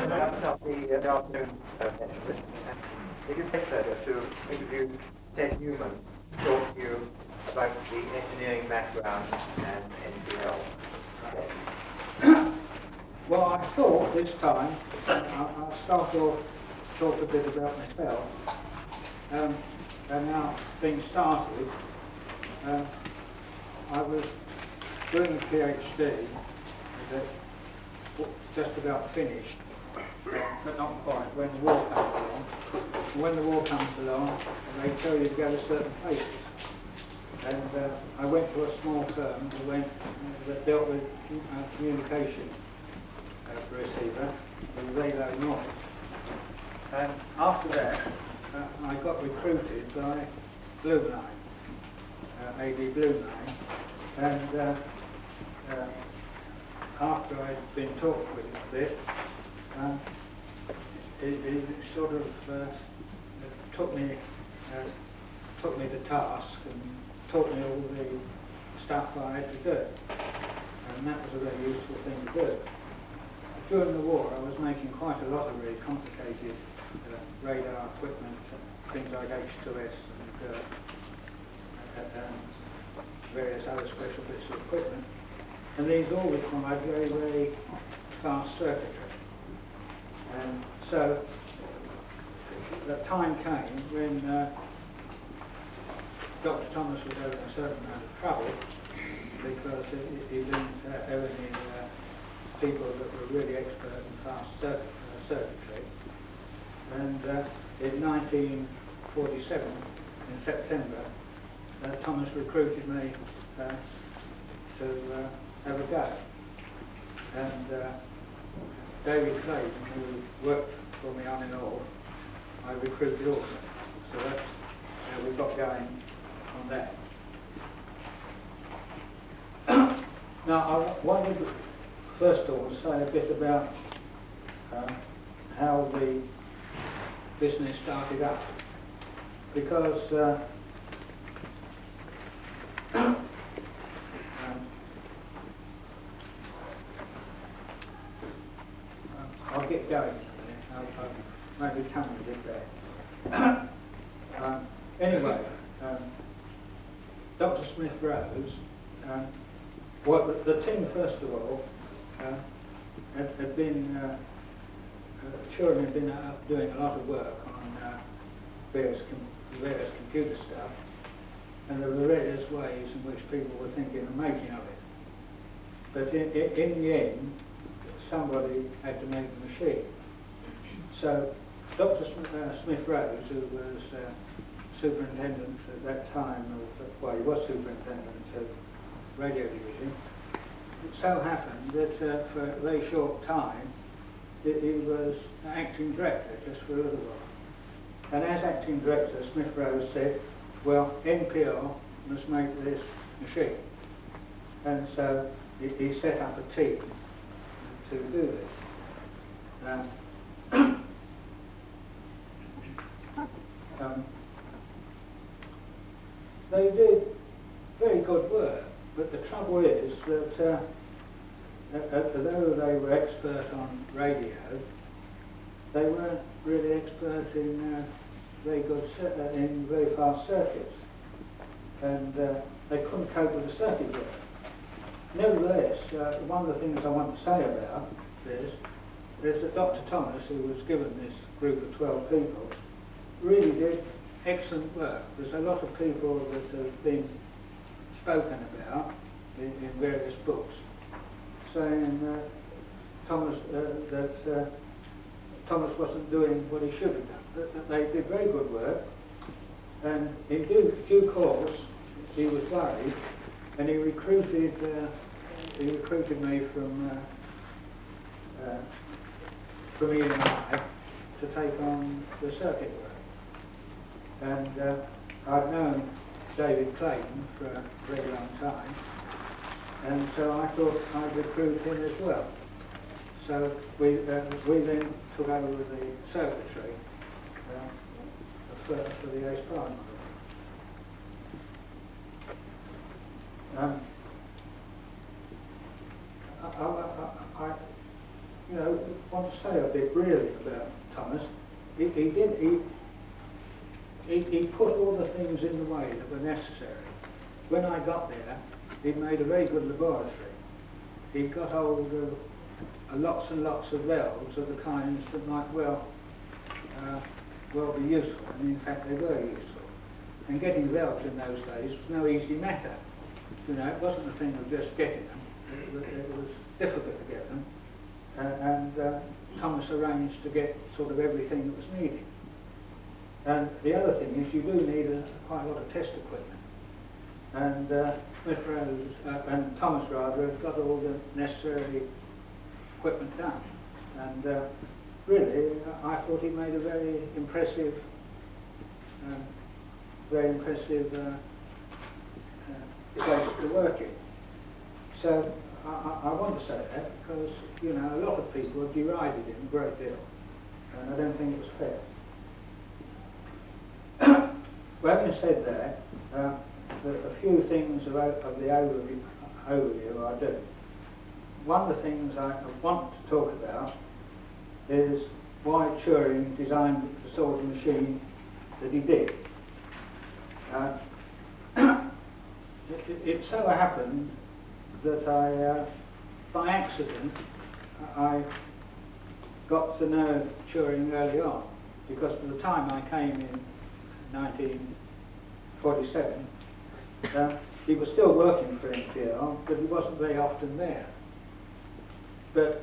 wrapping up the afternoon session, if you take pleasure to interview Ted Newman, talk to you about the engineering background and NPL. Well, I thought this time I'll start off, talk a bit about myself. And now things started. I was doing a PhD that just about finished, but not quite, when the war comes along. And when the war comes along, they tell you to go to certain places. And I went to a small firm that dealt with communication receiver with radar noise. And after that, I got recruited by Blue Line, AD Blue Line, and after I'd been taught with it a bit, it sort of took me to task and taught me all the stuff I had to do, and that was a very useful thing to do. During the war, I was making quite a lot of really complicated radar equipment, things like H2S and various other special bits of equipment, and these all required very, very fast circuitry. And so the time came when Dr. Thomas was having a certain amount of trouble because he didn't have any people that were really expert in fast circuitry. And in 1947, in September, Thomas recruited me to have a go. And David Clayton, who worked for me on and off, I recruited also. So that's how we got going on that. Now, I wanted to, first of all, say a bit about how the business started up, because I'll get going. I'll maybe come a bit there. Anyway, Dr. Smith Rose, well, the team, first of all, had been, children had been doing a lot of work on various computer stuff, and there were various ways in which people were thinking of making of it. But in the end, somebody had to make the machine. So Dr. Smith Rose, who was superintendent at that time of, well, he was superintendent of radio division, it so happened that for a very short time he was acting director just for a little while. And as acting director, Smith Rose said, well, NPL must make this machine. And so he set up a team to do this. They did very good work, but the trouble is that although they were expert on radio, they weren't really expert in very fast circuits, and they couldn't cope with the circuit work. Nevertheless, one of the things I want to say about this is that Dr. Thomas, who was given this group of 12 people, really did excellent work. There's a lot of people that have been spoken about in various books, saying that Thomas wasn't doing what he should have done. But they did very good work, and in due course he was worried, and he recruited me from E&I to take on the circuit work. And I'd known David Clayton for a very long time, and so I thought I'd recruit him as well. So we then took over the circuitry for the ACE model. you know, want to say a bit really about Thomas. He put all the things in the way that were necessary. When I got there, he'd made a very good laboratory. He got hold of lots and lots of valves of the kinds that might well be useful, and in fact they were useful. And getting valves in those days was no easy matter. You know, it wasn't a thing of just getting them. It was difficult to get them. And Thomas arranged to get sort of everything that was needed. And the other thing is you do need quite a lot of test equipment. And Thomas rather had got all the necessary equipment done. And really, I thought he made a very impressive place to work in. So I want to say that because, you know, a lot of people have derided him a great deal, and I don't think it was fair. Well, having said that, a few things of the overview I do. One of the things I want to talk about is why Turing designed the sort of machine that he did. It so happened that by accident, I got to know Turing early on, because by the time I came in 1947, he was still working for NPL, but he wasn't very often there. But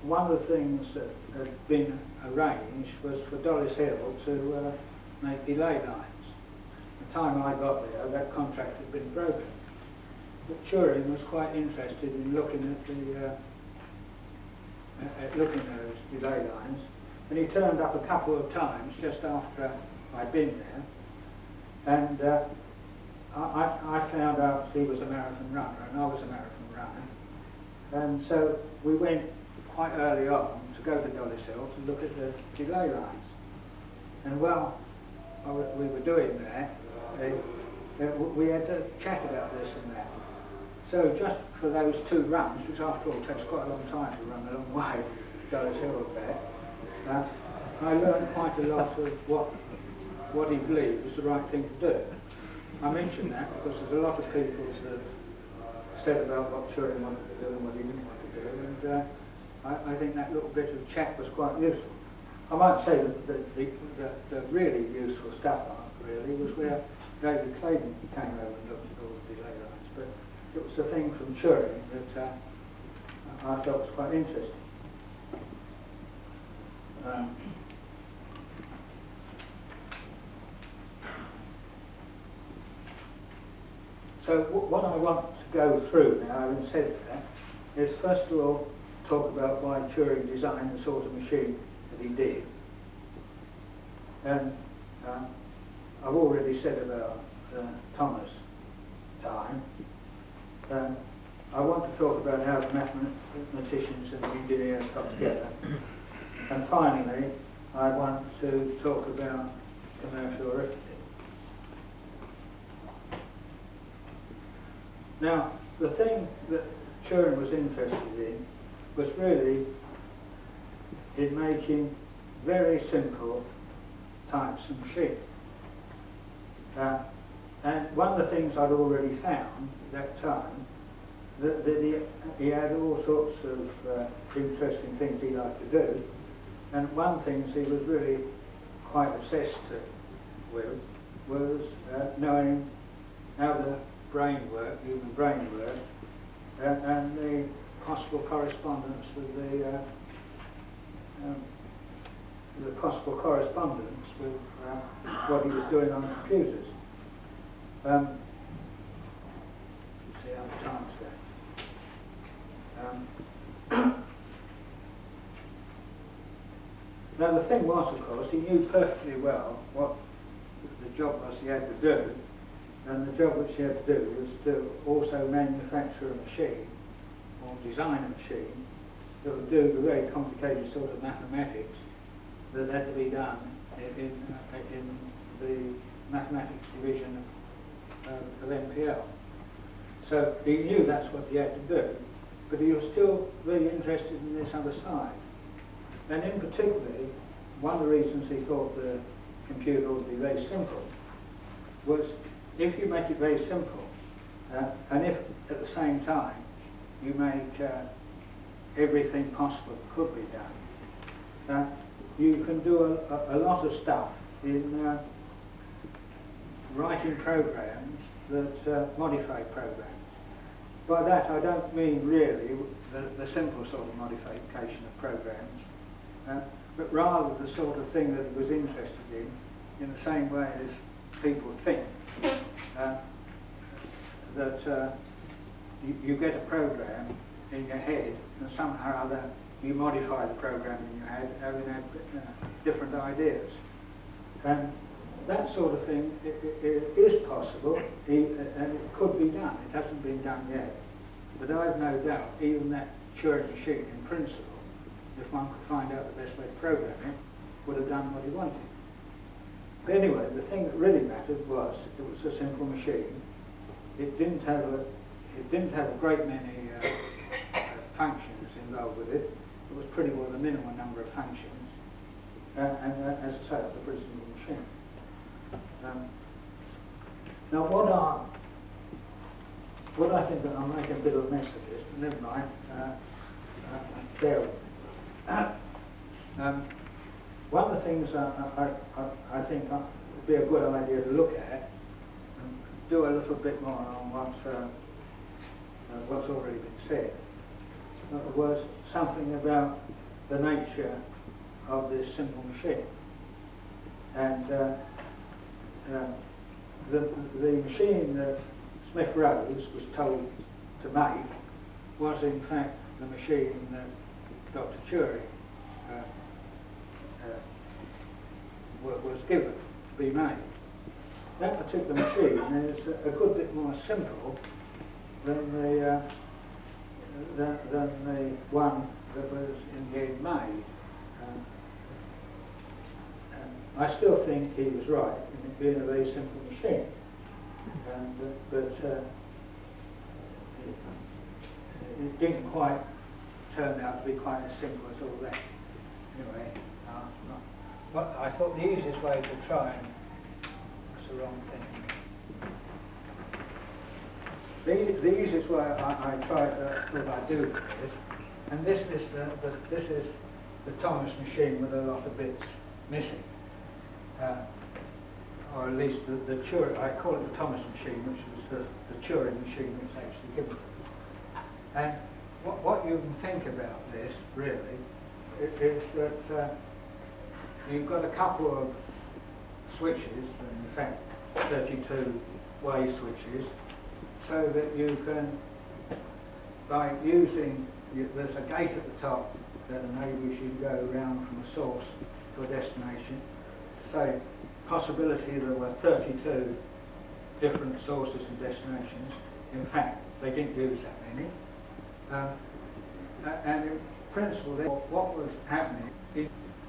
one of the things that had been arranged was for Dollis Hill to make delay lines. The time I got there, that contract had been broken. But Turing was quite interested in looking at looking at those delay lines, and he turned up a couple of times just after I'd been there, and I found out he was a marathon runner and I was a marathon runner, and so we went quite early on to go to Dollis Hill to look at the delay lines. And while we were doing that, we had to chat about this and that. So just for those 2 runs, which after all takes quite a long time to run a long way to Dollis Hill and back, I learned quite a lot of what he believed was the right thing to do. I mention that because there's a lot of people that have said about what Turing wanted to do and what he didn't want to do, and I think that little bit of chat was quite useful. I might say that the really useful stuff really was where David Clayton came over and looked at all the delay lines, but it was a thing from Turing that I thought was quite interesting. So what I want to go through now, having said that, is first of all talk about why Turing designed the sort of machine that he did. And I've already said about Thomas' time. I want to talk about how the mathematicians and the engineers got together. And finally, I want to talk about commercial arithmetic. Now, the thing that Turing was interested in was really in making very simple types of machines. And one of the things I'd already found at that time, that he had all sorts of interesting things he liked to do, and one thing he was really quite obsessed with was knowing how the brain worked, human brain worked, and the possible correspondence with what he was doing on computers. See how the time's going. Now the thing was, of course, he knew perfectly well what the job was he had to do, and the job which he had to do was to also manufacture a machine, or design a machine, that would do the very complicated sort of mathematics that had to be done in the mathematics division of NPL. So he knew that's what he had to do, but he was still really interested in this other side. And in particular, one of the reasons he thought the computer would be very simple was if you make it very simple, and if at the same time you make everything possible that could be done, you can do a lot of stuff in writing programs that modify programs. By that I don't mean really the simple sort of modification of programs, but rather the sort of thing that he was interested in the same way as people think. That you get a program in your head and somehow or other you modify the program in your head, having different ideas. And that sort of thing is possible, and it could be done. It hasn't been done yet. But I've no doubt even that Turing machine in principle, if one could find out the best way to program it, would have done what he wanted. But anyway, the thing that really mattered was it was a simple machine. It didn't have a great many functions involved with it. It was pretty well the minimum number of functions. And as I say, it was a pretty simple machine. Now what I think that I'm making a bit of a mess of this, but never mind. Bear with me. One of the things I think would be a good idea to look at, and do a little bit more on what's already been said, was something about the nature of this simple machine. And the machine that Smith-Rose was told to make was in fact the machine that Dr. Turing was given to be made. That particular machine is a good bit more simple than the one that was in the end made. I still think he was right in it being a very simple machine, but it didn't quite turn out to be quite as simple as all that. Anyway, but I thought the easiest way to try and that's the wrong thing. The easiest way I tried what I do with this, and this is the Thomas machine with a lot of bits missing. Or at least the Turing, I call it the Thomas machine, which was the Turing machine which was actually given. And what you can think about this, really, is that you've got a couple of switches, in fact 32-way switches, so that you can, by using, there's a gate at the top that enables you to go around from a source to a destination. So, possibility there were 32 different sources and destinations. In fact, they didn't use that many. And in principle, what was happening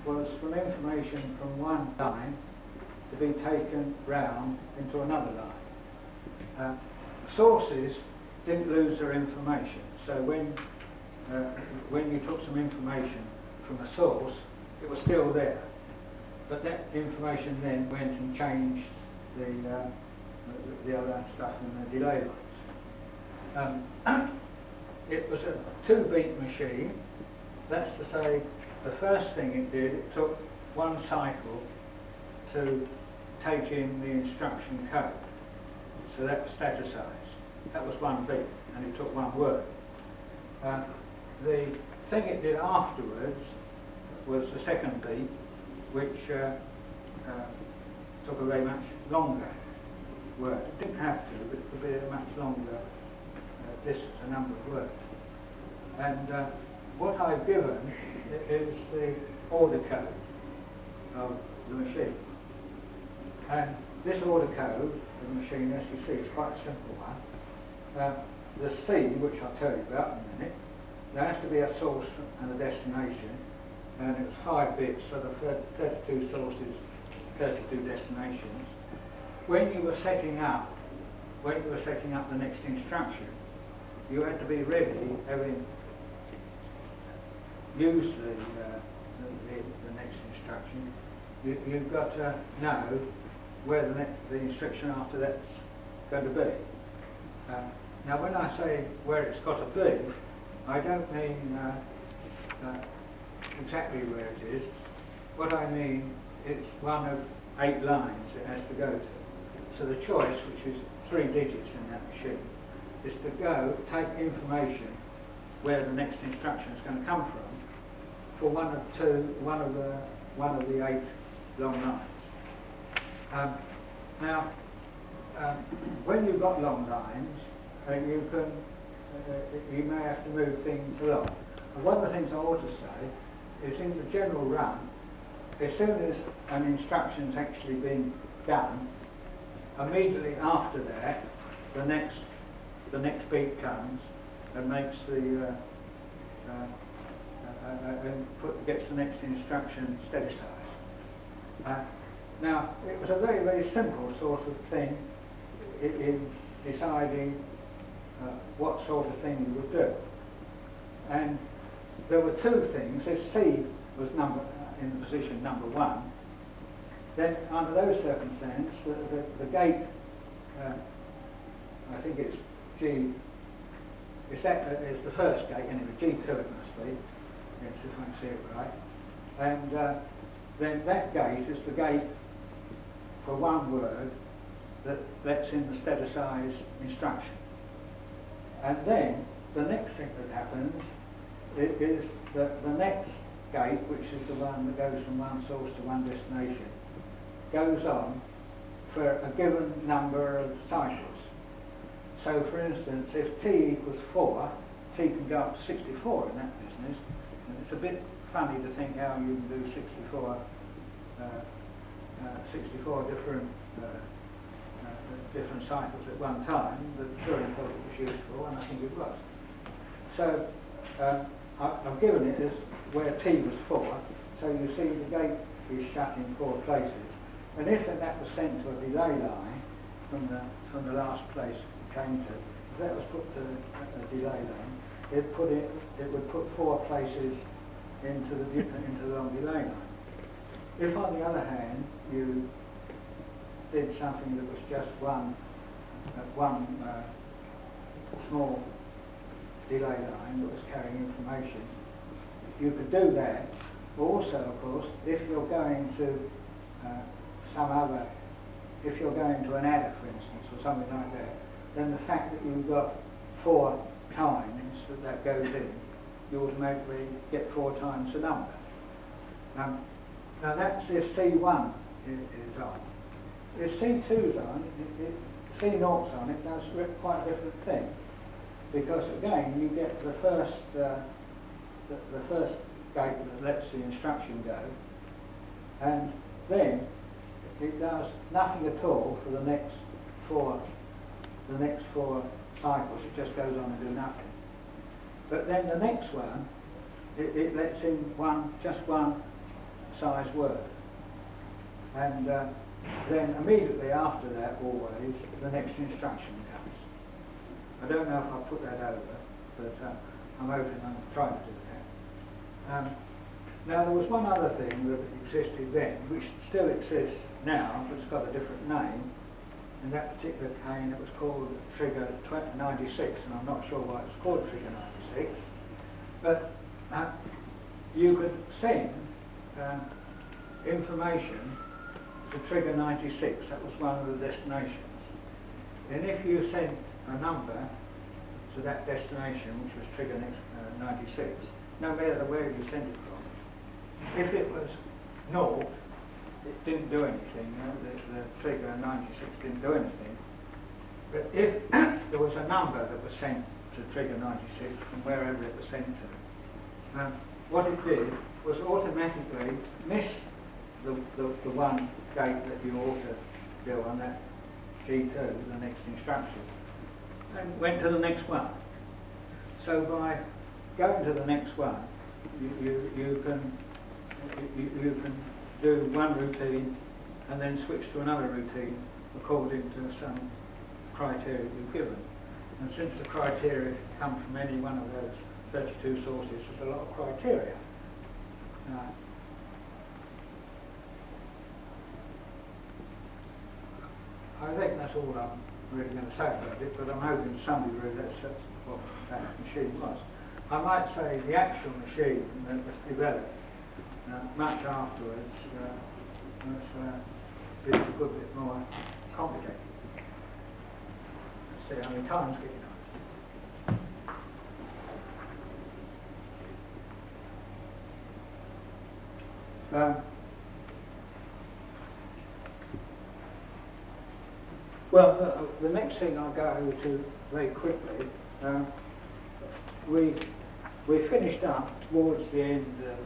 was from information from one line to be taken round into another line. Sources didn't lose their information. So when you took some information from a source, it was still there. But that information then went and changed the other stuff in the delay lines. It was a 2-beat machine. That's to say, the first thing it did, it took one cycle to take in the instruction code. So that was staticized. That was 1 beat, and it took 1 word. The thing it did afterwards was the 2nd beat, which took a very much longer word. It didn't have to, but it could be a much longer distance, a number of words. And what I've given is the order code of the machine. And this order code of the machine, as you see, is quite a simple one. The C, which I'll tell you about in a minute, there has to be a source and a destination, and it was 5 bits, so the 32 sources, 32 destinations. When you were setting up the next instruction, you had to be ready, having used the next instruction. You've got to know where the instruction after that's going to be. Now, when I say where it's got to be, I don't mean exactly where it is. What I mean, it's one of 8 lines it has to go to. So the choice, which is 3 digits in that machine, is to take information where the next instruction is going to come from for one of the 8 long lines. Now, when you've got long lines, you may have to move things along. And one of the things I ought to say is, in the general run, as soon as an instruction's actually been done, immediately after that, the next beat comes and makes gets the next instruction steady size. Now, it was a very, very simple sort of thing in deciding what sort of thing you would do. And there were 2 things. If C was in the position number 1, then under those circumstances, the gate, I think it's G, it's the first gate anyway, G2 it must be, yes, if I can see it right. And then that gate is the gate for one word that's in the steady size instruction. And then the next thing that happens is that the next gate, which is the one that goes from one source to one destination, goes on for a given number of cycles. So for instance, if t equals 4, t can go up to 64 in that business. And it's a bit funny to think how you can do 64 different cycles at one time, but Turing thought it was useful, and I think it was. So I've given it as where t was 4, so you see the gate is shut in 4 places. And if that was sent to a delay line from the last place it came to, if that was put to a delay line, it would put 4 places into the long delay line. If, on the other hand, you did something that was just one small delay line that was carrying information, you could do that. Also, of course, if you're going to if you're going to an adder, for instance, or something like that, then the fact that you've got 4 times that goes in, you automatically get 4 times the number. Now that's if C1 is on. If C2's on, C0's on, it does quite a different thing. Because again, you get the first gate that lets the instruction go, and then it does nothing at all for the next 4 cycles. It just goes on and do nothing. But then the next one, it lets in just one size word, and then immediately after that, always the next instruction comes. I don't know if I'll put that over, but I'm hoping I'm trying to do that. Now, there was one other thing that existed then, which still exists now, but it's got a different name. In that particular cane, it was called Trigger 96, and I'm not sure why it was called Trigger 96. But you could send information to Trigger 96. That was one of the destinations. And if you sent a number to that destination, which was Trigger 96, no matter where you sent it from, if it was 0, it didn't do anything. The Trigger 96 didn't do anything. But if there was a number that was sent to Trigger 96 from wherever it was sent to, what it did was automatically miss the one gate that you ought to do on that G2, the next instruction, and went to the next one. So by going to the next one, you can do one routine and then switch to another routine according to some criteria you've given. And since the criteria come from any one of those 32 sources, there's a lot of criteria. I think that's all I'm really going to say about it, but I'm hoping to some degree that's what that machine was. I might say the actual machine that was developed much afterwards was a good bit more complicated. Let's see how many times getting on. Well, the next thing I'll go to very quickly, we finished up towards the end of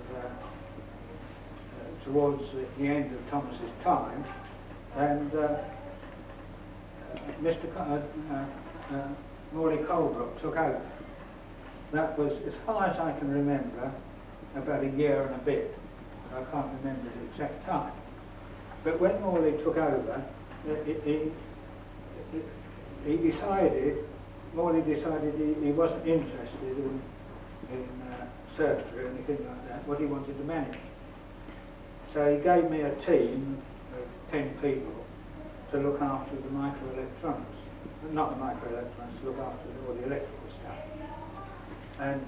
Thomas's time, and Mr. Morley Colebrook took over. That was, as far as I can remember, about a year and a bit. I can't remember the exact time. But when Morley took over, Morley decided he wasn't interested in circuitry or anything like that, what he wanted to manage. So he gave me a team of 10 people to look after the microelectronics. Not the microelectronics, to look after all the electrical stuff. And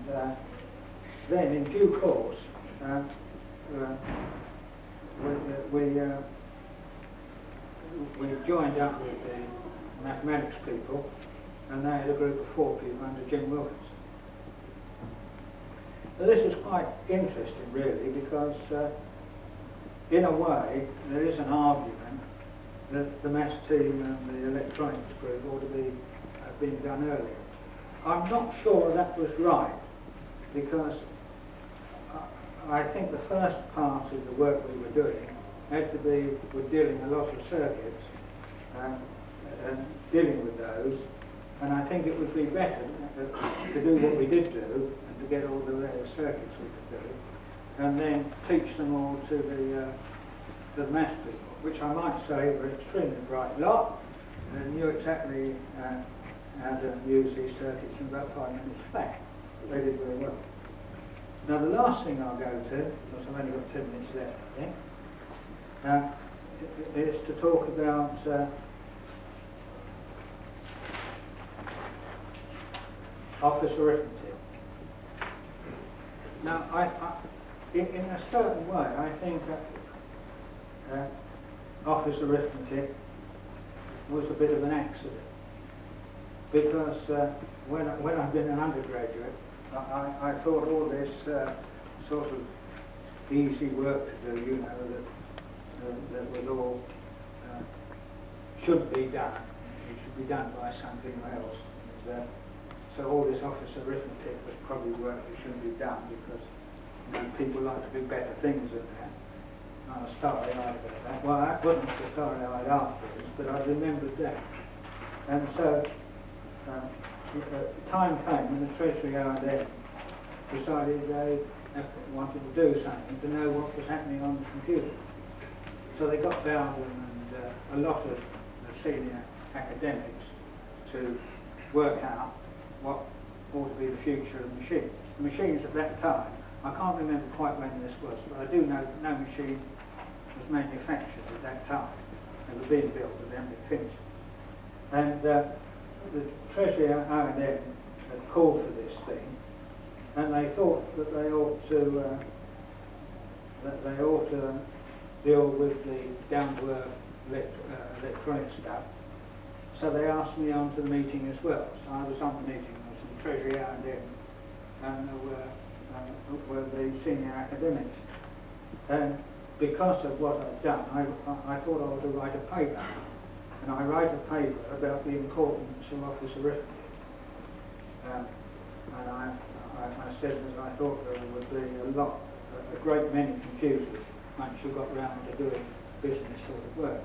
then in due course, we joined up with the mathematics people, and they had a group of 4 people under Jim Wilkinson. Now, this is quite interesting, really, because in a way there is an argument that the maths team and the electronics group ought to have been done earlier. I'm not sure that was right, because I think the first part of the work we were doing had to be with dealing a lot of circuits and dealing with those, and I think it would be better to do what we did do and to get all the various circuits we could do, and then teach them all to the maths people, which I might say were extremely bright lot and knew exactly how to use these circuits in about 5 minutes flat. They did very well. Now the last thing I'll go to, because I've only got 10 minutes left, I think, is to talk about office arithmetic. Now, in a certain way, I think office arithmetic was a bit of an accident, because when I've been an undergraduate, I thought all this sort of easy work to do, you know, that was all should be done. It should be done by something else. And, so all this office arithmetic was probably work that shouldn't be done, because people like to do better things than that. I was starry-eyed about that. Well, I wasn't so starry-eyed afterwards, but I remembered that. And so time came when the Treasury R&M decided they wanted to do something to know what was happening on the computer. So they got down and a lot of the senior academics to work out what ought to be the future of the machines. The machines at that time, I can't remember quite when this was, but I do know that no machine was manufactured at that time. They were being built, but they hadn't been finished. And the Treasury R&M had called for this thing, and they thought that they ought to deal with the down-to-earth electronic stuff. So they asked me onto the meeting as well. So I was on the meeting with the Treasury R&M, and were the senior academics. And because of what I've done, I thought I ought to write a paper. And I write a paper about the importance of office arithmetic. And I said that I thought there would be a great many computers once you got round to doing business sort of work.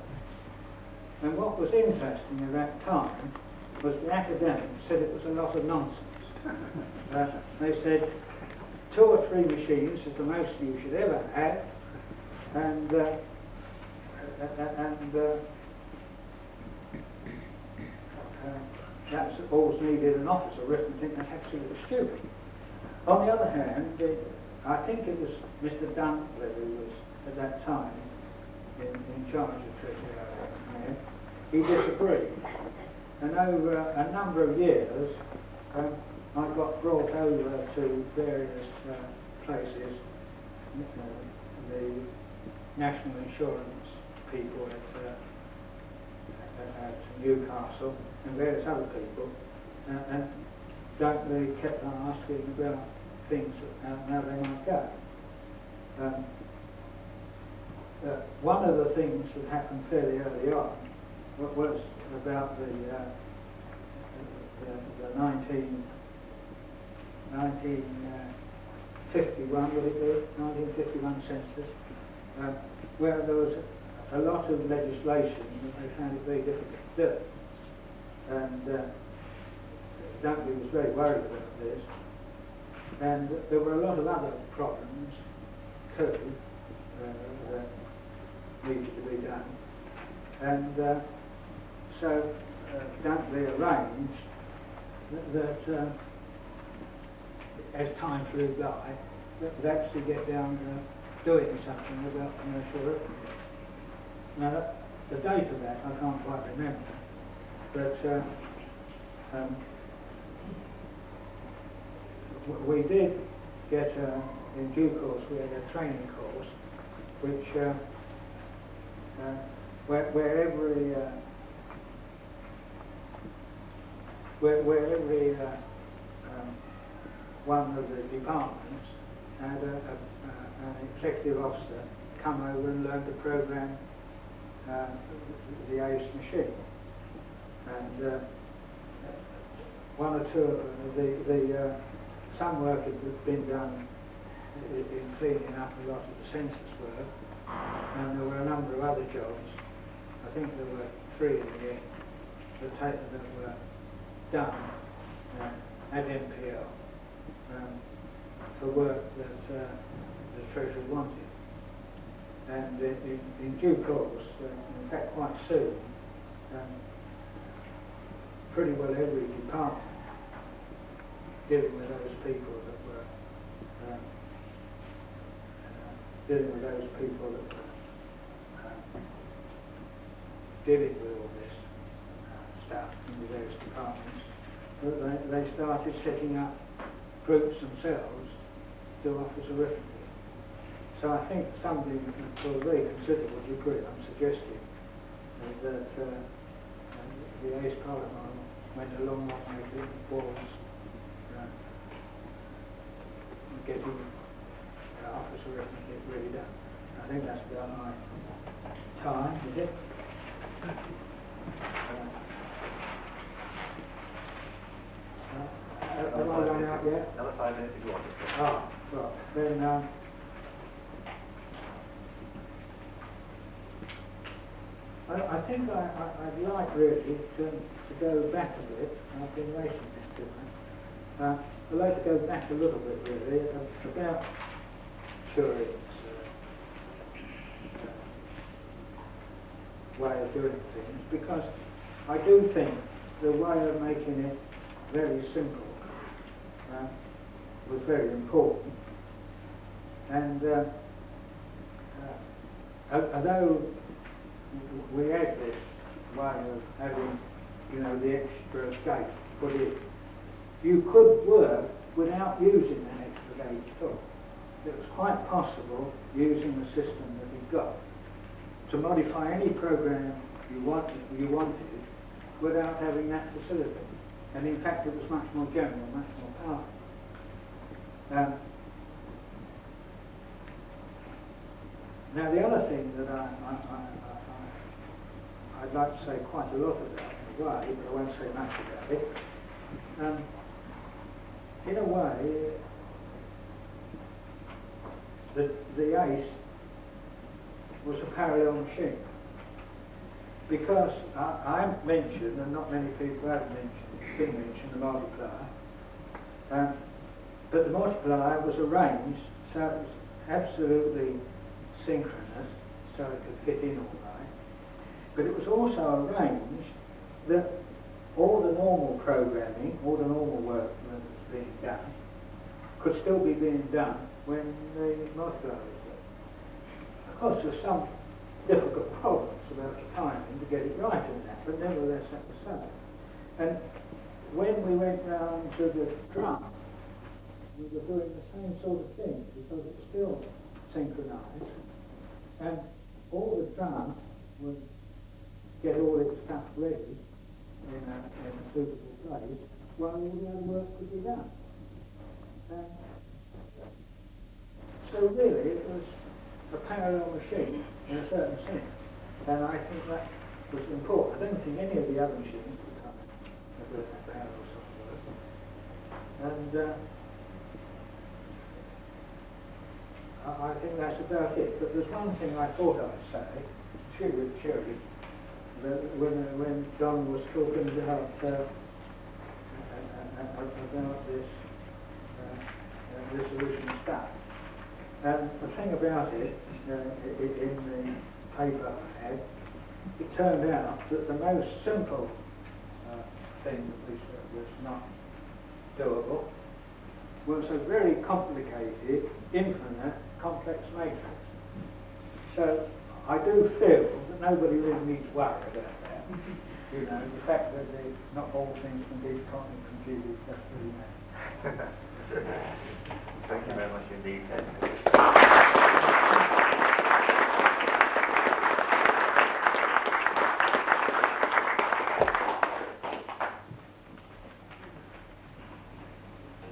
And what was interesting at that time was the academics said it was a lot of nonsense. They said 2 or 3 machines is the most you should ever have, and that's always needed an officer arithmetic. That's absolutely stupid. On the other hand, I think it was Mr. Dunkley who was at that time in charge of Treasury. He disagreed, and over a number of years, I got brought over to various places, the national insurance people at Newcastle and various other people, and Dunkley kept on asking about things how they might go. One of the things that happened fairly early on was about the 1951, would it be? 1951 census, where there was a lot of legislation that they found it very difficult to do. And Dunkley was very worried about this. And there were a lot of other problems too that needed to be done. And so Dunkley arranged that as time flew by, that would actually get down to doing something about commercial arithmetic. Now, the date of that I can't quite remember, but we did get, in due course, we had a training course, which where every one of the departments had an executive officer come over and learn to program the ACE machine. And one or two of some work had been done in cleaning up a lot of the census work, and there were a number of other jobs. I think there were 3 in the end that were done at NPL for work that the Treasury wanted. And in due course, in fact quite soon, pretty well every department dealing with those people that were dealing with all this stuff in the various departments, they started setting up groups themselves to office arithmetic. So I think something to a very considerable degree, I'm suggesting, that the ACE Parliament went a long way towards getting office arithmetic really done. I think that's about my time, is it? Have I run out yet? Another 5 minutes if you want it. Ah, well, then I think I'd like really to go back a bit. I've been racing this too much. I'd like to go back a little bit really about Turing's way of doing things, because I do think the way of making it very simple was very important. And although we had this way of having, the extra gate put in, you could work without using an extra gate at all. It was quite possible, using the system that we've got, to modify any program you wanted without having that facility. And in fact, it was much more general, much more powerful. Now, the other thing that I'd like to say quite a lot about in a way, but I won't say much about it. In a way, the ACE was a parallel machine, because I mentioned, and not many people have been mentioned, the multiplier, but the multiplier was arranged so it was absolutely synchronous, so it could fit in all right. But it was also arranged that all the normal programming, all the normal work that was being done, could still be being done when the multiplier was there. Of course, there's some difficult problems about the timing to get it right in that, but nevertheless that was so. And when we went round to the drum, we were doing the same sort of thing because it was still synchronised, and all the drum would get all its stuff ready in a suitable place while all the other work could be done. So really it was a parallel machine in a certain sense, and I think that was important. I don't think any of the other machines could come with that parallel software. And I think that's about it. But there's one thing I thought I'd say, Cherry, when John was talking about this resolution stuff. And the thing about it, in the paper I had, it turned out that the most simple thing that we said was not doable was a very complicated, infinite, complex matrix. So I do feel that nobody really needs to worry about that. You know, the fact that not all things can be computed, that's really nice. Thank you very much indeed. And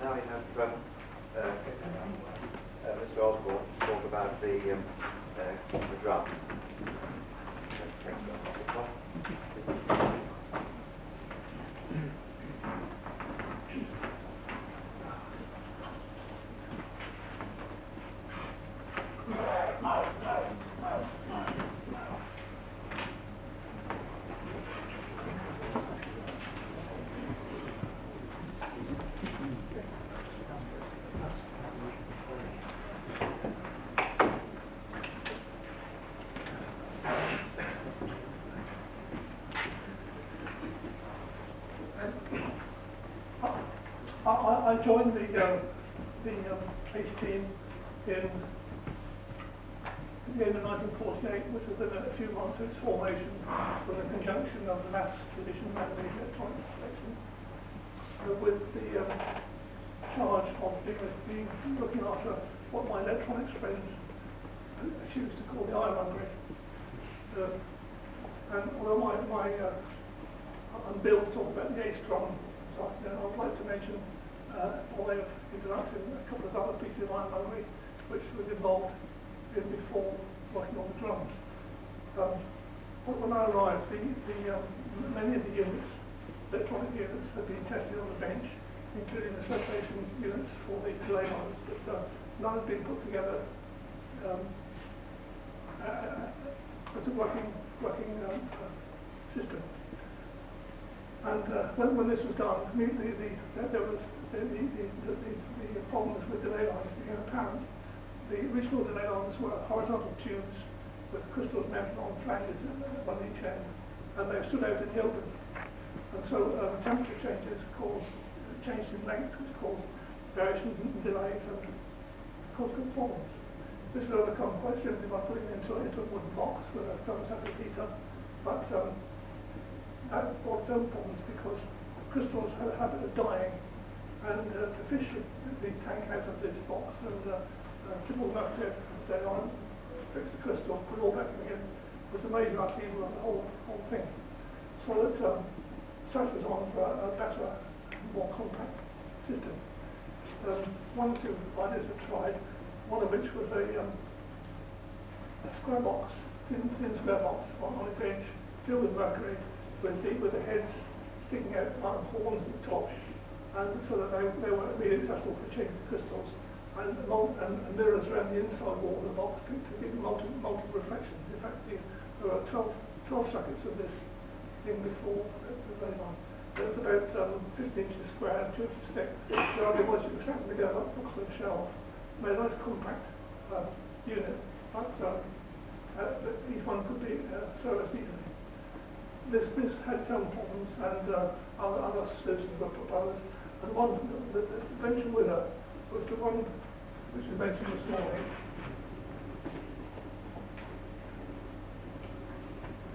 now we have Mr. Osborne to talk about the drum. I joined the ACE team in the end of 1948, which was within a few months of its formation, with a conjunction of the maths division and the electronics section, with the charge of being looking after what my electronics friends choose to call the ironmongery. And although I'm Bill to talk about the ACE drum this afternoon, I would like to mention, by way of introduction, a couple of other pieces of ironmongery which was involved in before working on the drums. When I arrived, many of the units, electronic units, had been tested on the bench, including the separation units for the delay lines, but none had been put together as a working system. And when this was done, there was the problems with delay lines became apparent. The original delay lines were horizontal tubes with crystals mounted on flanges on each end, and they stood out in Hilton. And so temperature changes caused changes in length, which caused variations in delays and caused problems. This was overcome quite simply by putting it into a wooden box with a thermostatic heater, but that brought its own problems because crystals had a habit of dying, and to fish the tank out of this box and triple enough to dead on, fix the crystal, put it all back again, was a major upheaval of the whole thing. So that search was on for a better, more compact system. One or two ideas were tried, one of which was a square box, thin square box on its edge, filled with mercury, with the heads sticking out on horns at the top, and so that they were really accessible for changing crystals, and mirrors around the inside wall of the box to give multiple reflections. In fact, there were 12 sockets of this thing before the very line. It was about 15 inches square, 2 inches thick. The idea was you extract them together, box on a shelf, made a nice compact unit, but each one could be serviced easily. This had its own problems, and other solutions were proposed, and one, the eventual winner was the one which we mentioned this morning,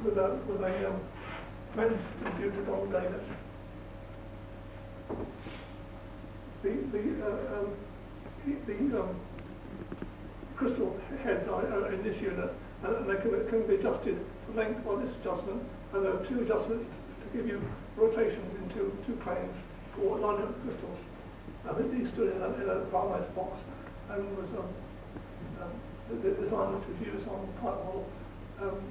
with a men's system due to Donald Davis. The crystal heads are in this unit, and they can be adjusted for length by this adjustment, and there are two adjustments to give you rotations into two planes for lining up crystals. These stood in a rather nice box, and was the design which was used on the pipe model,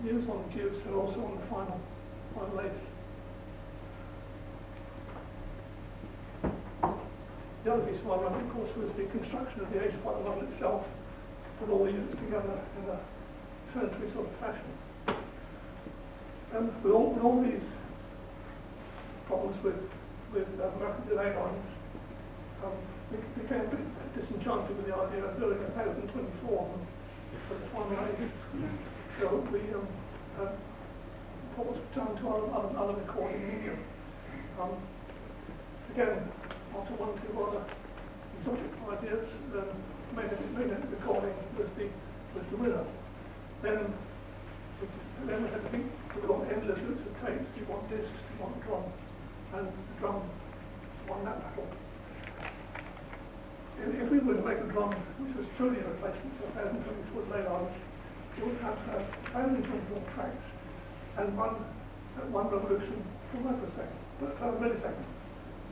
used on the DEUCE and also on the final ACE. The other piece of our run, of course, was the construction of the ACE pipe model itself, put all the units together in a sanitary sort of fashion. With all these problems with American delay lines, we became a bit disenchanted with the idea of building 1,024 for the final ACE. So we thought to turn to other recording medium. Again, after one or two other exotic ideas, made a recording was the winner. Then we had to think, we got endless loops of tapes. Do you want discs? Do you want drum? And the drum won that battle. If we were to make a drum which was truly a replacement for 1,024 delay lines, it would have 1,024 tracks and one revolution per millisecond.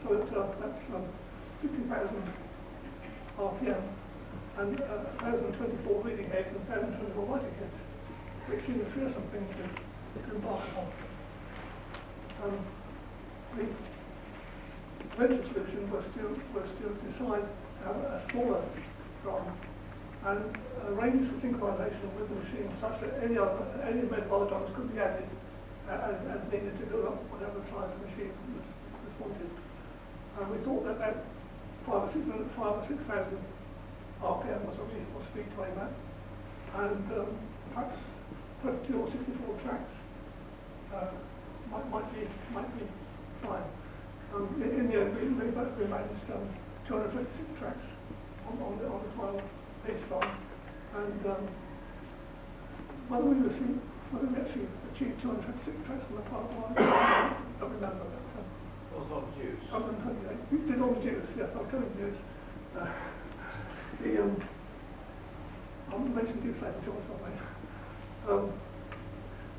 So that's 60,000 RPM and 1,024 reading heads and 1,024 writing heads, which seemed a fearsome thing to embark upon. The eventual solution was to decide to have a smaller drum and arrange for synchronization with the machine such that any made other drums could be added as needed to build up whatever size the machine was wanted. And we thought that 5 or 6,000 RPM was a reasonable speed to aim at, and perhaps 32 or 64 tracks might be fine. In the end, we managed 256 tracks on the final ACE drum, and whether we actually achieved 256 tracks on the final one, I don't remember. It was on DEUCE. 128. We did on the DEUCE, yes, I'll come to DEUCE. I'll mention DEUCE later, George, won't I?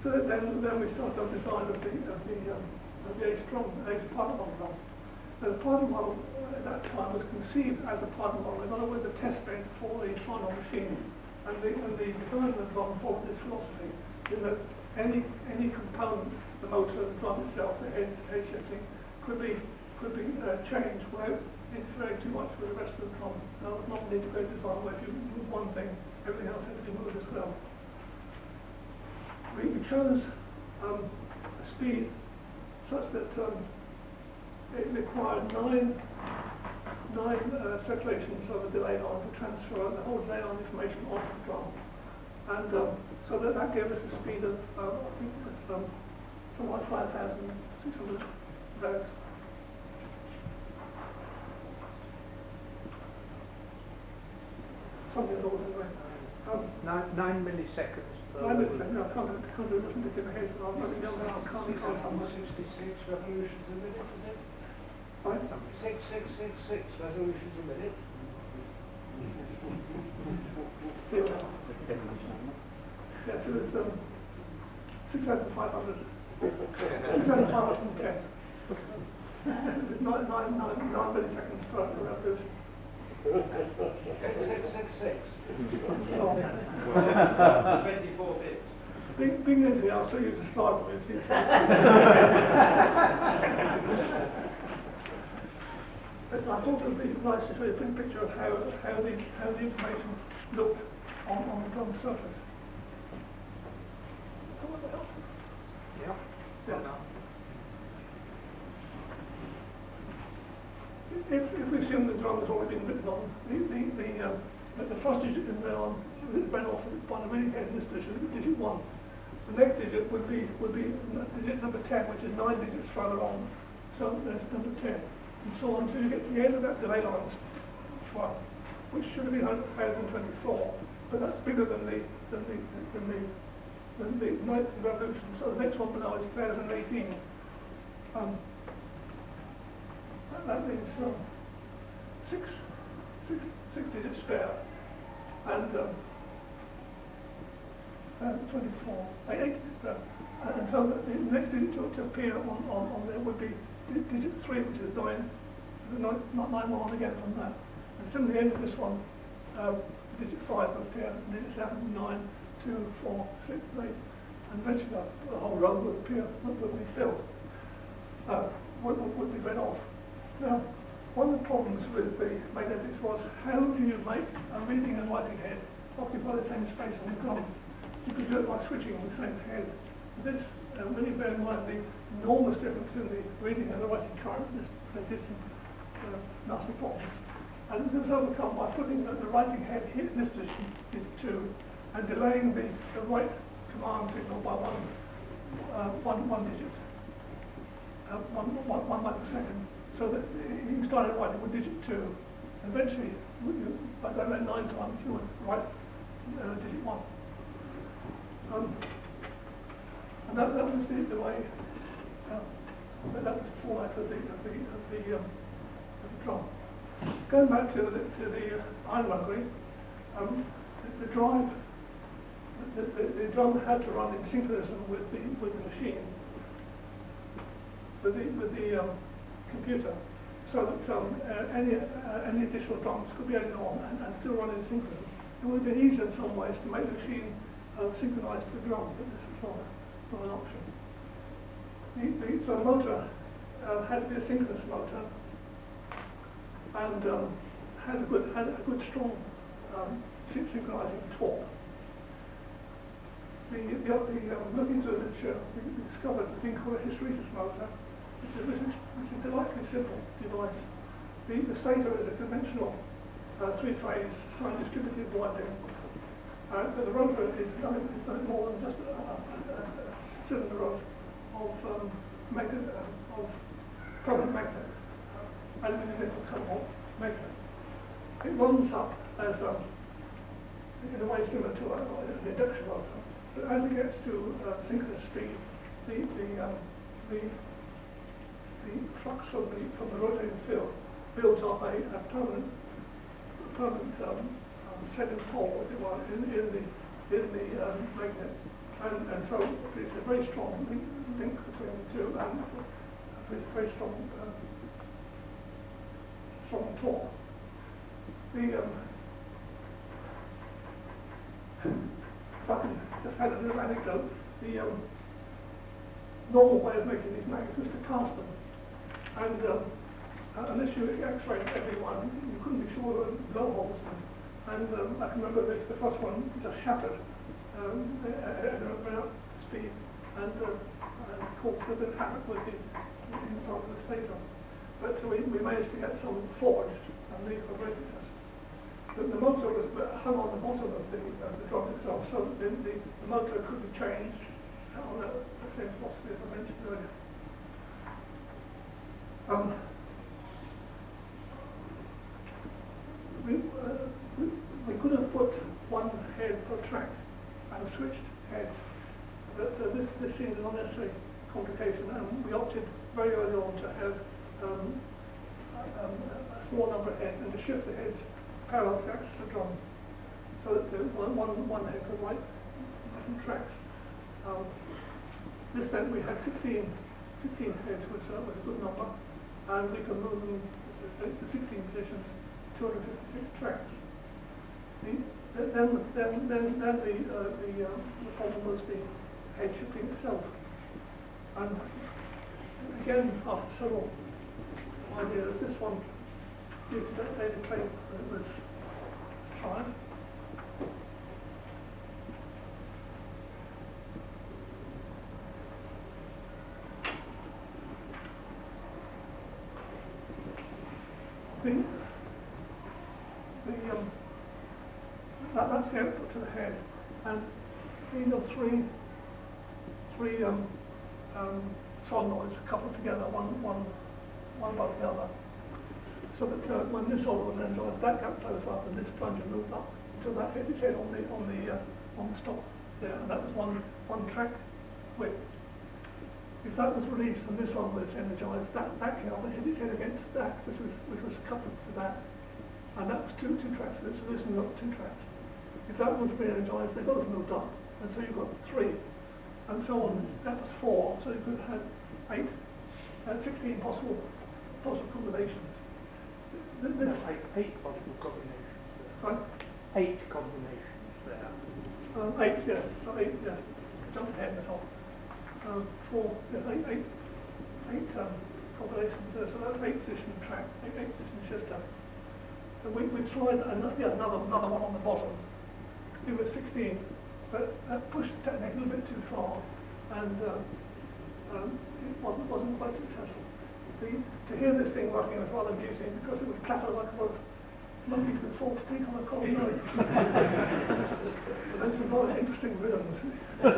So then we started on the design of the ACE drum, ACE pilot model drum. Now, the pilot model at that time was conceived as a pilot model, in other words, a test bed for the final machine. And the design of the drum followed this philosophy, in that any component, the motor, the drum itself, the head shifting, could be changed without interfering too much with the rest of the drum. There was not an integrated design where if you move one thing, everything else had to be moved as well. We chose a speed such that it required nine circulations of a delay line to transfer the whole delay line information onto the drum. And so that gave us a speed of, I think it was something like 5,600 revs. Something along those lines. 9 milliseconds. 9 milliseconds, no, I can't do it, doesn't give a head, but I'm running down there, I can't 666 revolutions a minute, is it? Sorry? 6666 revolutions a minute. Here we are. Yes, it was 6,500. 6,510. Yes, it was 9 milliseconds per revolution. 6666. 24 bits. Being engineer, I'll still use a slide for you, see But I thought it would be nice to show you a big picture of how the information looked on the drum surface. Yeah. Yes. If we assume the drum has already been written on, the first digit is read off by the many head in this digit 1. The next digit would be digit number 10, which is 9 digits further on. so there's number 10, and so on until you get to the end of that delay lines one, which should have been 1,024, but that's bigger than the ninth revolution. So the next one below is 1,018. That means six digits spare, and 24, 8 digits spare. And so the next digit to appear on there would be digit 3, which is 9, not 9 will on again from that. And similarly, the end of this one, digit 5 will appear, and digit 7, 9, 2, 4, 6, 8, and eventually the whole row would appear, would be filled, would be read off. Now, one of the problems with the magnetics was, how do you make a reading and writing head occupy the same space on the drum? You could do it by switching on the same head. This, when you bear in mind the enormous difference in the reading and the writing current, they did some nasty problems. And it was overcome by putting the writing head here in this position, digit 2, and delaying the write command signal by one digit, 1 microsecond, so that you started writing with digit 2. And eventually, by going around 9 times, you would write digit 1. And that was the way, that was the format of the drum. Going back to the ironmongery, the drive, the drum had to run in synchronism with the machine, with the computer, so that any additional drums could be added on and still run in synchronism. It would have been easier in some ways to make the machine synchronized to the drum, but this was not an option. So the motor had to be a synchronous motor, and had a good strong synchronizing torque. Looking through the literature, we discovered a thing called a hysteresis motor, which is a delightfully simple device. The stator is a conventional three-phase sine distributed winding, but the rotor is nothing more than just a cylinder of permanent magnet, aluminium nickel cobalt magnet. It runs up as in a way similar to an induction motor, but as it gets to synchronous speed, the flux from the rotating field builds up a permanent second pole, as it were, in the magnet, and so it's a very strong link between the two, and it's a very strong torque. If I can just add a little anecdote, the normal way of making these magnets was to cast them, and unless you x-rayed every one, you couldn't be sure there were blowholes. And I can remember the first one just shattered at around speed, and caused a bit of havoc with the inside of the stator. But we managed to get some forged, and these were very successful. The motor was hung on the bottom of the drum itself, so that the motor could be changed on the same philosophy as I mentioned earlier. We could have put one head per track and switched heads, but this seemed an unnecessary complication, and we opted very early on to have a small number of heads and to shift the heads parallel to the axis of the drum, so that one head could write different tracks. This meant we had 16 heads, which was a good number, and we could move them to 16 positions, 256 tracks. Then the problem was the head shifting itself. And again, after several ideas, this one did the claim that it was tried. That's the output to the head, and these are three solenoids coupled together, one one above the other. So that when this solder was energized, that got closed up and this plunger moved up until that hit its head on the stop there, and that was one track width. If that was released and this one was energized, that came up and hit its head against that, which was coupled to that, and that was two tracks width. So this one got 2 tracks. If that was re-energized, they both moved up, and so you got 3, and so on. That was 4, so you could have 8, 16 possible combinations. No, 8 possible combinations there. Sorry? 8 combinations there. 8, yes. So 8, yes. Jump ahead, that's all. 4, yes, 8 combinations there. So that's 8 position track, 8 position shifter. And we tried another one on the bottom. It was 16, but that pushed the technique a little bit too far, and it wasn't quite successful. To hear this thing working was rather amusing because it would clatter like a lot of monkeys with false teeth on a cold night. And then some rather interesting rhythms. But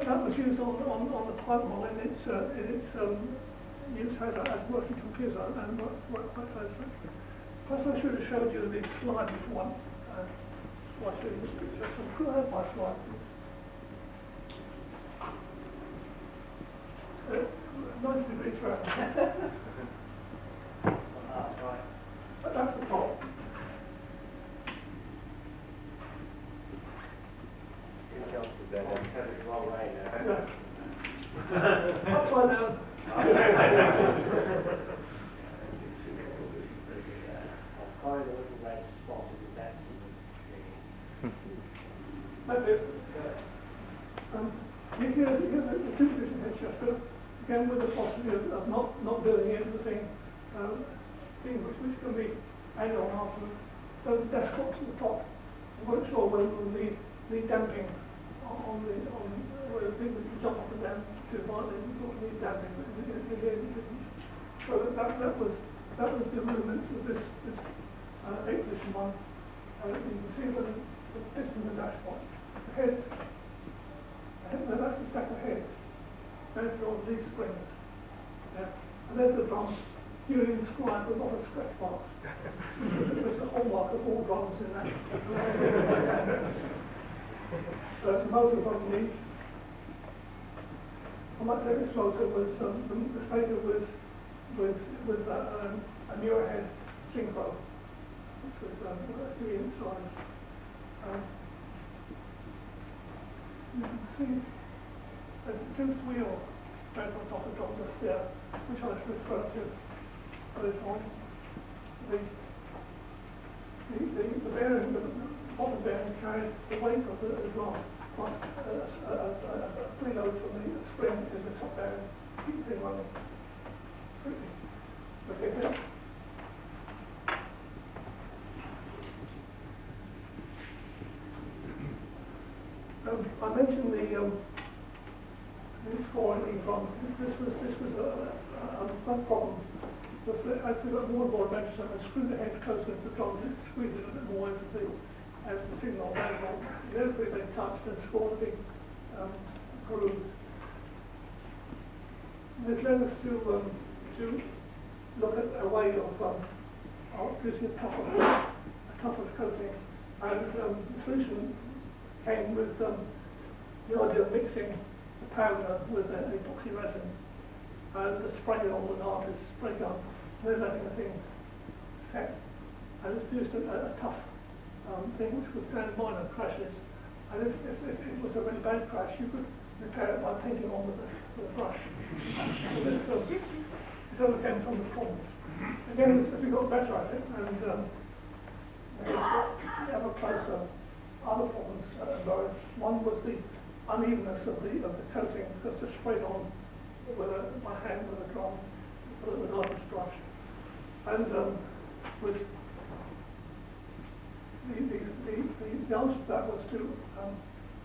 that was used on the pipe model in its use as a working computer and worked quite satisfactorily. Plus I should have showed you the slide before I showed you this picture. So could I have my slide? 90 degrees round. But that's the top. Yeah. Upside down. That's it. Here's the 2-position head shifter, again with the philosophy of not building into the thing which can be added on afterwards. Those dash clocks at the top. I wasn't sure whether it would need damping where the thing would jump up and down too violently. We thought we need damping, but in the end it didn't. So that was the movement of this 8-position one. You can see the piston and the dashboard. The head, that's the stack of heads. There's all these springs. Yeah. And there's the drums. You inscribed with a lot of scratch marks. It was the hallmark of all drums in that. The motors underneath. I might say this motor was, the stator was a newer head synchro, which was 3 inch size. You can see there's a tooth wheel right on top of the stair, which I should refer to later on. The bearing, the bottom bearing carries the weight of the drum, plus a preload from the spring in the top bearing, keep the thing running quickly. Okay, there. I mentioned these 4 drums. This was a problem. Because as we got more and more adventurous and screwed the head closer to the drum, it squeezed it a bit more as the signal ran along. Inevitably they touched and scored a big groove. This led us to look at a way of producing a tougher coating, and the solution came with the idea of mixing the powder with an epoxy resin and spraying it on the artist's spray gun, and then letting the thing set. And it's produced a tough thing which would stand minor crashes. And if it was a really bad crash, you could repair it by painting on with a brush. So this, it overcame some of the problems. Again, as we got better at it, and ever closer, other problems emerged. One was the unevenness of the coating, because to sprayed on with my hand with a drum, with an artist's brush, and with the answer to that was to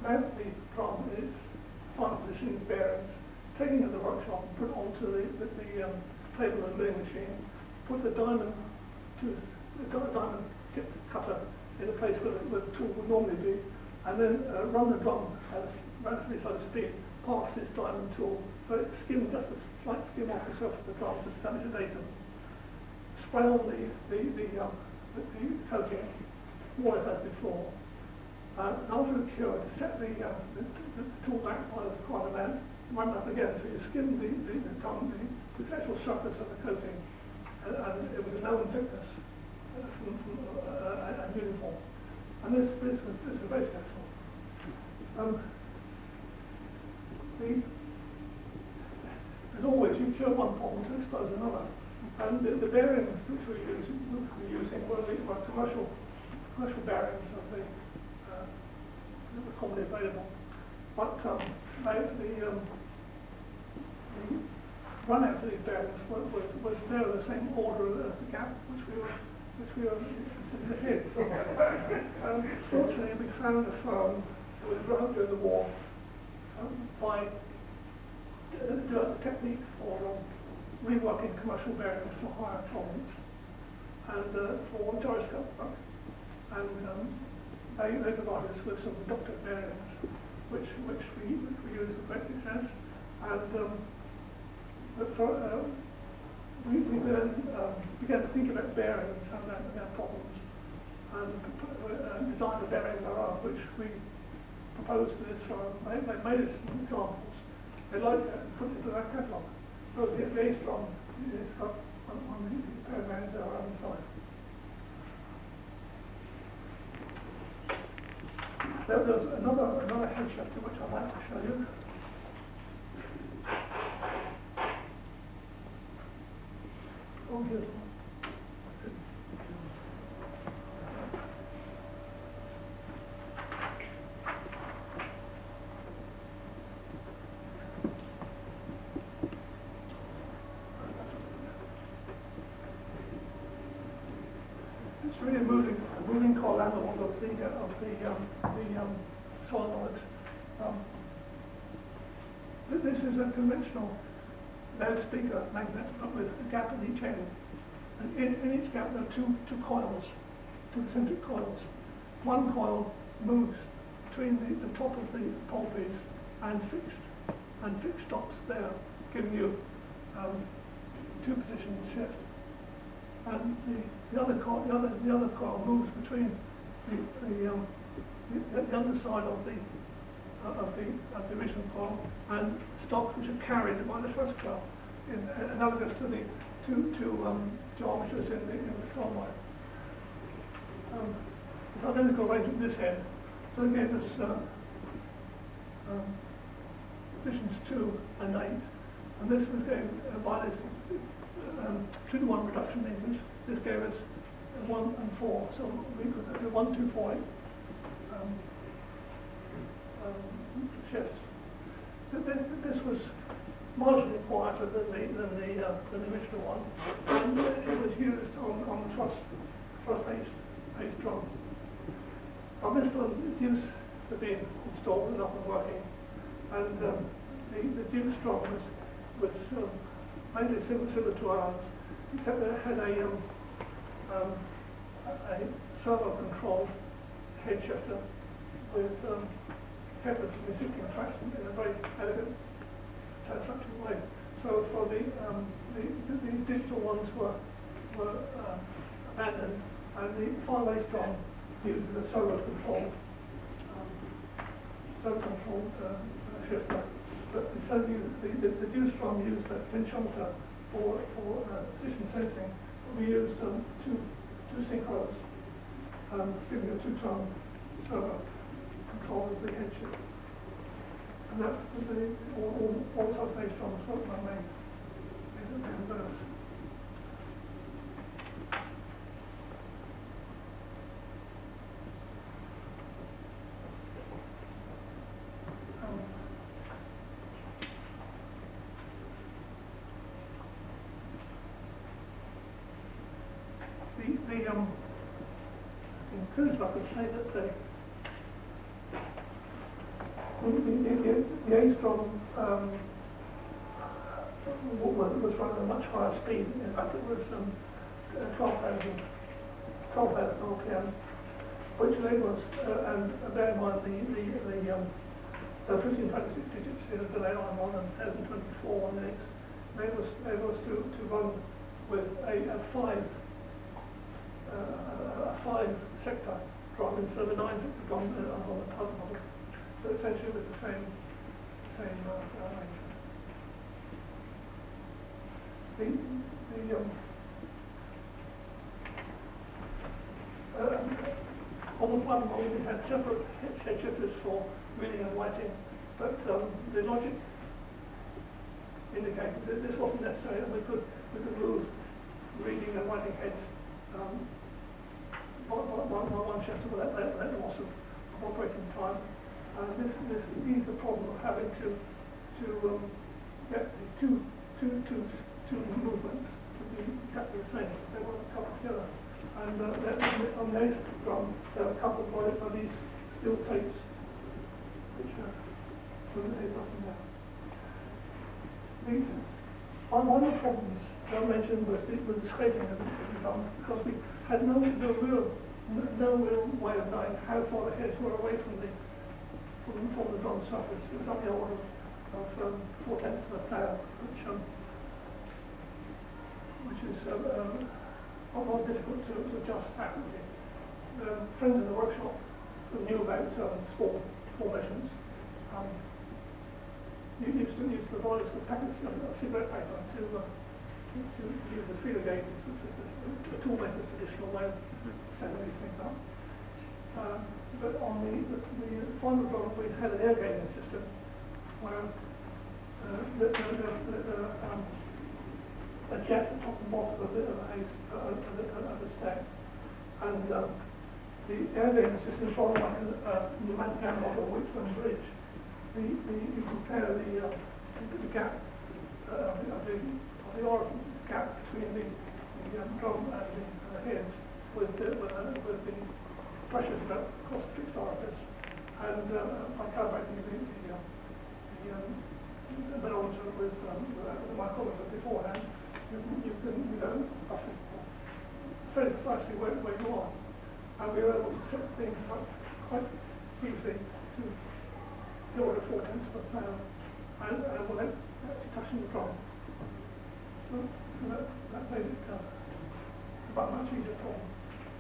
mount the drum in its final position bearings, taking it to the workshop and put it onto the table and milling machine, put the diamond tip cutter in a place where the tool would normally be, and then run the drum at relatively slow speed, pass this diamond tool, so it's skim, just a slight skim off the surface of the glass to establish a datum. Spray on the coating, more or less as before. And after the cure, to set the tool back by the quite amount, run up again, so you skim the actual surface of the coating, and it was a known thickness and uniform. And this was very successful. As always, you cure one problem to expose another. And the bearings which we were using were commercial bearings that were commonly available. But the run out of these bearings was near the same order as the gap which we were considering ahead. So, fortunately, we found a firm that was run up during the war by a technique for reworking commercial bearings to higher tolerance and for gyroscope work. And they provided us with some doctor bearings, which we used with great success. And we then began to think about bearings and their problems, and designed a bearing of our own, which we proposed to this firm. They made us some examples. They liked it and put it into their catalogue. So the ACE from is up on the pair of bearings on the side. There's another head shifter which I'd like to show you. Oh, here's one. It's really a moving column of the solenoids. This is a conventional loudspeaker magnet, but with a gap in each end. And in each gap there are two coils, two eccentric coils. One coil moves between the top of the pole piece and fixed stops there, giving you two position shift. And the other coil moves between the underside of the original coil and stops which are carried by the first coil, analogous to the two geometries in the solenoid. It's identical arrangement this end, so it gave us positions 2 and 8, and this was given by this 2-to-1 reduction in English. This gave us 1 and 4, so we could do 1, 2, 4, 8 shifts. This was marginally quieter than the original one, and it was used on the first ACE drum. By this time, the DEUCE had been installed and up and working, and the DEUCE drum was mainly similar to ours, except that it had a servo-controlled head shifter with headless music traction in a very elegant, satisfactory way. So for the digital ones were abandoned, and the 5/8 drum uses a servo-controlled shifter. But instead of the DEUCE drum used a potentiometer for position sensing. We used two synchros, giving a 2-tone servo control of the head shift. And that's all sub-bass drums work by me in those. In conclusion, I could say that the ACE drum was running at a much higher speed. In fact, it was 12,000 RPM, which enabled us, and bear in mind the 1526 digits in a delay line one and 1024 on the next. Enables us to run with a five sector drum instead of a 9 sector drum on the tug model. So essentially it was the same arrangement. On the one model we had separate head shifters for reading and writing, but the logic indicated that this wasn't necessary, and we could move reading and writing heads one shifter without that loss of operating time. This eased the problem of having to get the two movements to be exactly the same. They weren't coupled together. And on the ACE drum, they were coupled by these steel plates, which move the heads up and down. One of the problems that I mentioned was the scraping of the drum, because we had no real way of knowing how far the heads were away from the drum surface. It was on the order of 4/10 of a thou, which is not difficult to adjust accurately. Friends in the workshop who knew about small measurements used to provide us with packets of cigarette paper to use the feeler gauges, which is a tool maker's traditional way of setting these things up. But on the final drum, we had an air gauging system where a jet at the top and bottom of the stack, and the air gauging system is rather like a pneumatic analog or Whitson bridge. You compare the gap of the orifice gap between the drum and the heads with the pressures across the fixed orifice, and by calibrating the manometer with the micrometer beforehand, you can know roughly fairly precisely where you are, and we were able to set things up quite easily to the order of 4/10 of a thou, and without actually touching the drum. So that made it a much easier problem.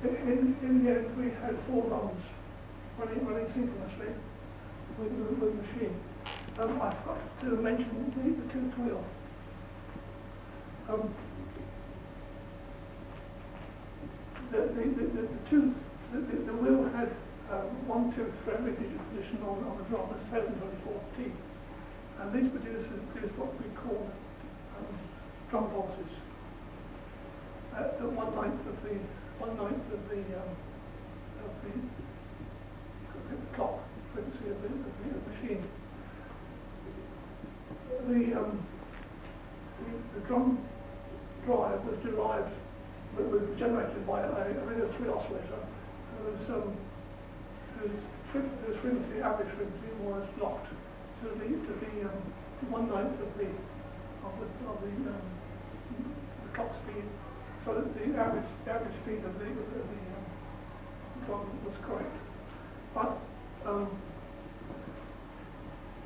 In the end, we had 4 drums running synchronously with the machine. I forgot to mention the toothed wheel. The wheel had one tooth for every digit position on the drum, that's 1024 teeth, and these produced what we call drum pulses at 1/9 of the clock frequency of the machine. The drum drive was derived, was generated by a radio 3 oscillator whose frequency, average frequency, was locked to the 1/9 of the clock speed, so that the average speed of the drum was correct. But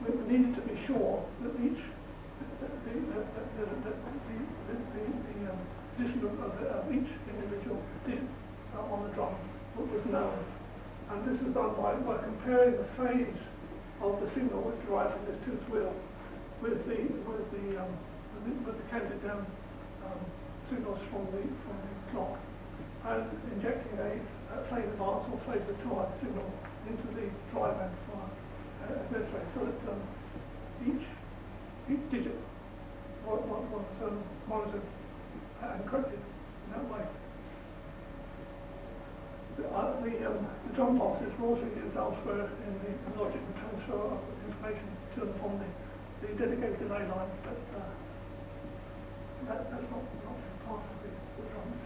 we needed to be sure that the position of each individual digit on the drum was known, and this was done by comparing the phase of the signal which derived from this toothed wheel with the counted down signals from the clock, and injecting a phase advance or phase retard signal into the drive amplifier this way, so that each digit was monitored and corrected in that way. The drum pulses were also used elsewhere in the logic and transfer of information to and from the dedicated delay line, but that's not part of the drums.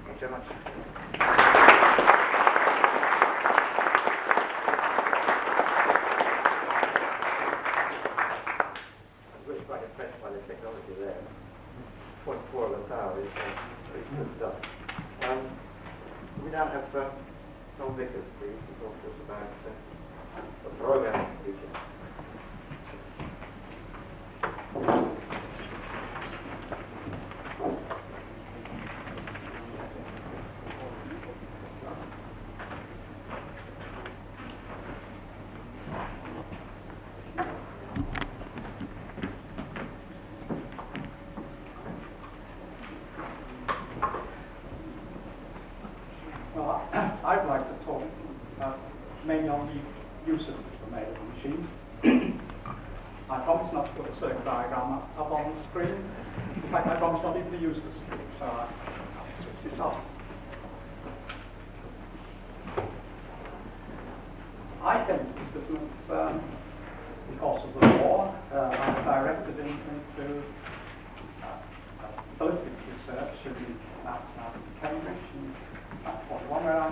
Thank you very much. I'm really quite impressed by the technology there. 0.4 of a thou is good stuff. We now have Tom Vickers, please, to talk to us about the programming feature. Well, I'd like to talk mainly on the uses that were made of the machine. I promise not to put a circuit diagram up on the screen. In fact, I promise not even to use the screen, so I'll switch this off. I came to this business because of the war. I was directed into ballistic research in Mass out in Cambridge in 1941, where I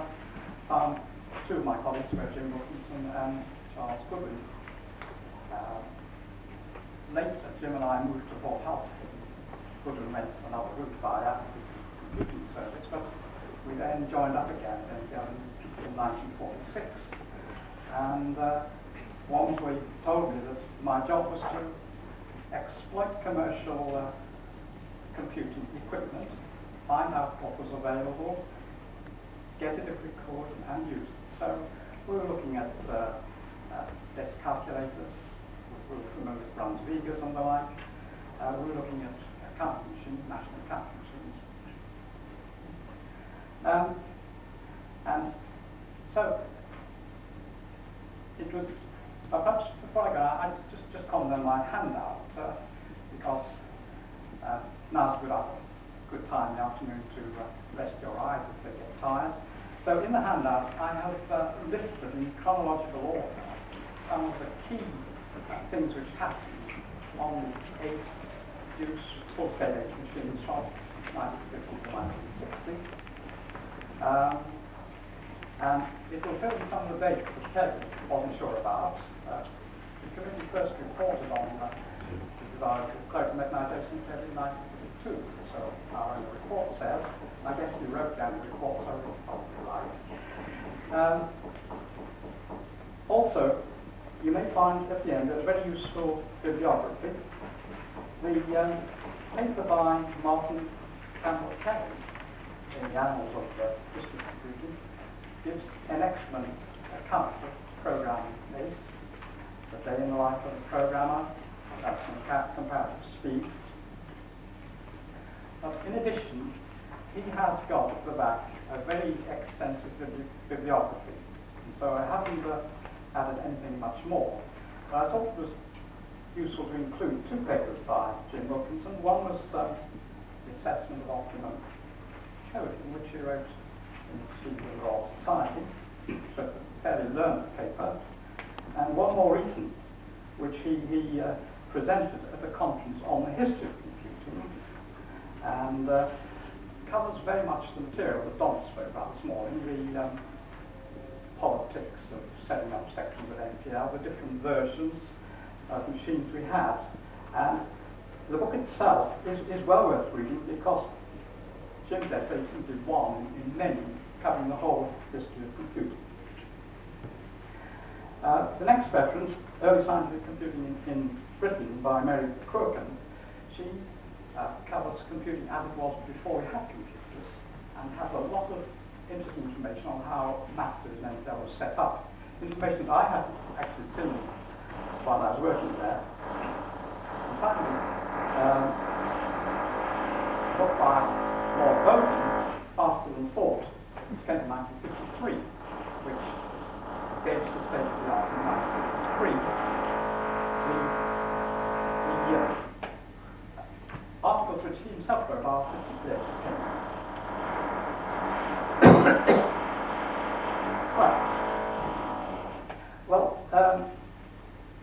found two of my colleagues were Jim Wilkinson and Charles Goodwin. Later, Jim and I moved to Fort Halstead. Goodwin went another route via the computing service, but we then joined up again in 1946. And Walmsley told me that my job was to exploit commercial computing equipment, find out what was available, get it if we could, and use it. So we were looking at desk calculators, we were familiar with Brunswickers and the like. We were looking at accounting machines, national accounting machines. And so it was, perhaps before I go, I just comment on my handout, because now's a good time in the afternoon to rest your eyes if they get tired. So in the handout, I have listed in chronological order some of the key things which happened on the ACE DEUCE full-scale ACE machines from 1950 to 1960. And it will fill in some of the dates that Kevin wasn't sure about. The committee first reported on the desire of clerical mechanization in 1952. So our own report says, I guess you wrote down the report, so it's probably right. Also, you may find at the end a very useful bibliography. The paper by Martin Campbell Kelly in the Annals of District Computing gives an excellent account of programming ACE, the day in the life of the programmer, that's some comparative speeds. But in addition, he has got at the back a very extensive bibliography. And so I haven't added anything much more. But I thought it was useful to include two papers by Jim Wilkinson. One was the assessment of optimum coding, which he wrote in the Procedure of Royal Society, so a fairly learned paper. And one more recent, which he presented at a conference on the history of computing, and covers very much the material that Don spoke about this morning, the politics of setting up sections of NPL, the different versions of machines we had. And the book itself is well worth reading because Jim's essay is simply one in many covering the whole history of computing. The next reference, Early Scientific Computing in Britain by Mary Crooken, she covers computing as it was before we had computers and has a lot of interesting information on how masters and NPL was set up. Information that I hadn't actually seen while I was working there. And finally, a book by Lord Bowden, Faster Than Thought, which came in 1953, which gave the state of the art in 1953. The articles which he himself wrote are 50 years.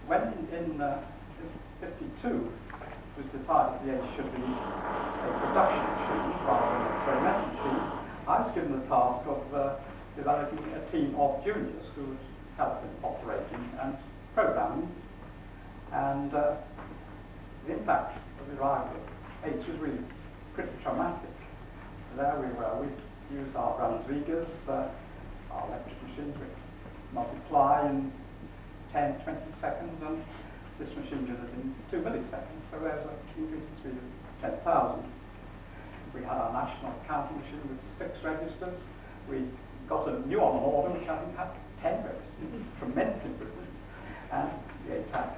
When in 52 it was decided the ACE should be a production machine rather than an experimental machine, I was given the task of developing a team of juniors who would help in operating and programming. And the impact of the arrival of ACE was really pretty traumatic. There we were, we used our Brunswickers, our electric fly in 10, 20 seconds, and this machine did it in 2 milliseconds, so there's an increase in speed of 10,000. We had our national counting machine with 6 registers. We got a new one on order, which I think had 10 registers, tremendous improvement, and the ACE had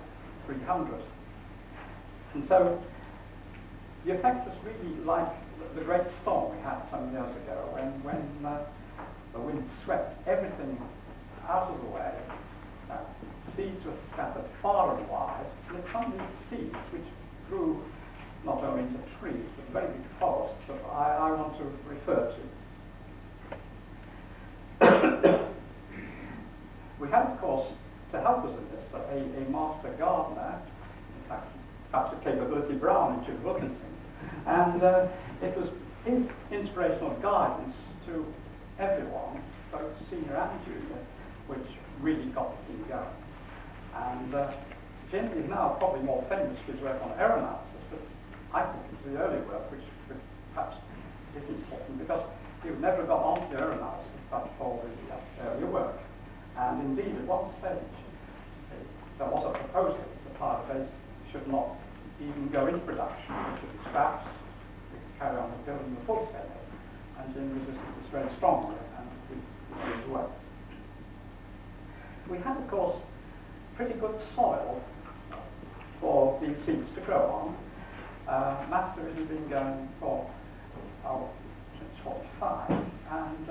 300. And so the effect was really like the great storm we had some years ago when the wind swept everything out of the way. Seeds were scattered far and wide, and it's some of these seeds which grew not only into trees, but very big forests that I want to refer to. We had, of course, to help us in this, a master gardener, in fact, perhaps a capability Brown in Jim Wilkinson, and it was his inspirational guidance to everyone, both senior and junior, which really got the thing going. And Jim is now probably more famous for his work on error analysis, but I think it's the early work which perhaps is important, because he would never have got on to error analysis but for the earlier work. And indeed, at one stage, there was a proposal that the pilot base should not even go into production, it should be scrapped, we could carry on building the full scale. And Jim resisted this very strongly, and we did the work. We had, of course, pretty good soil for these seeds to grow on. Master has been going for since 45, and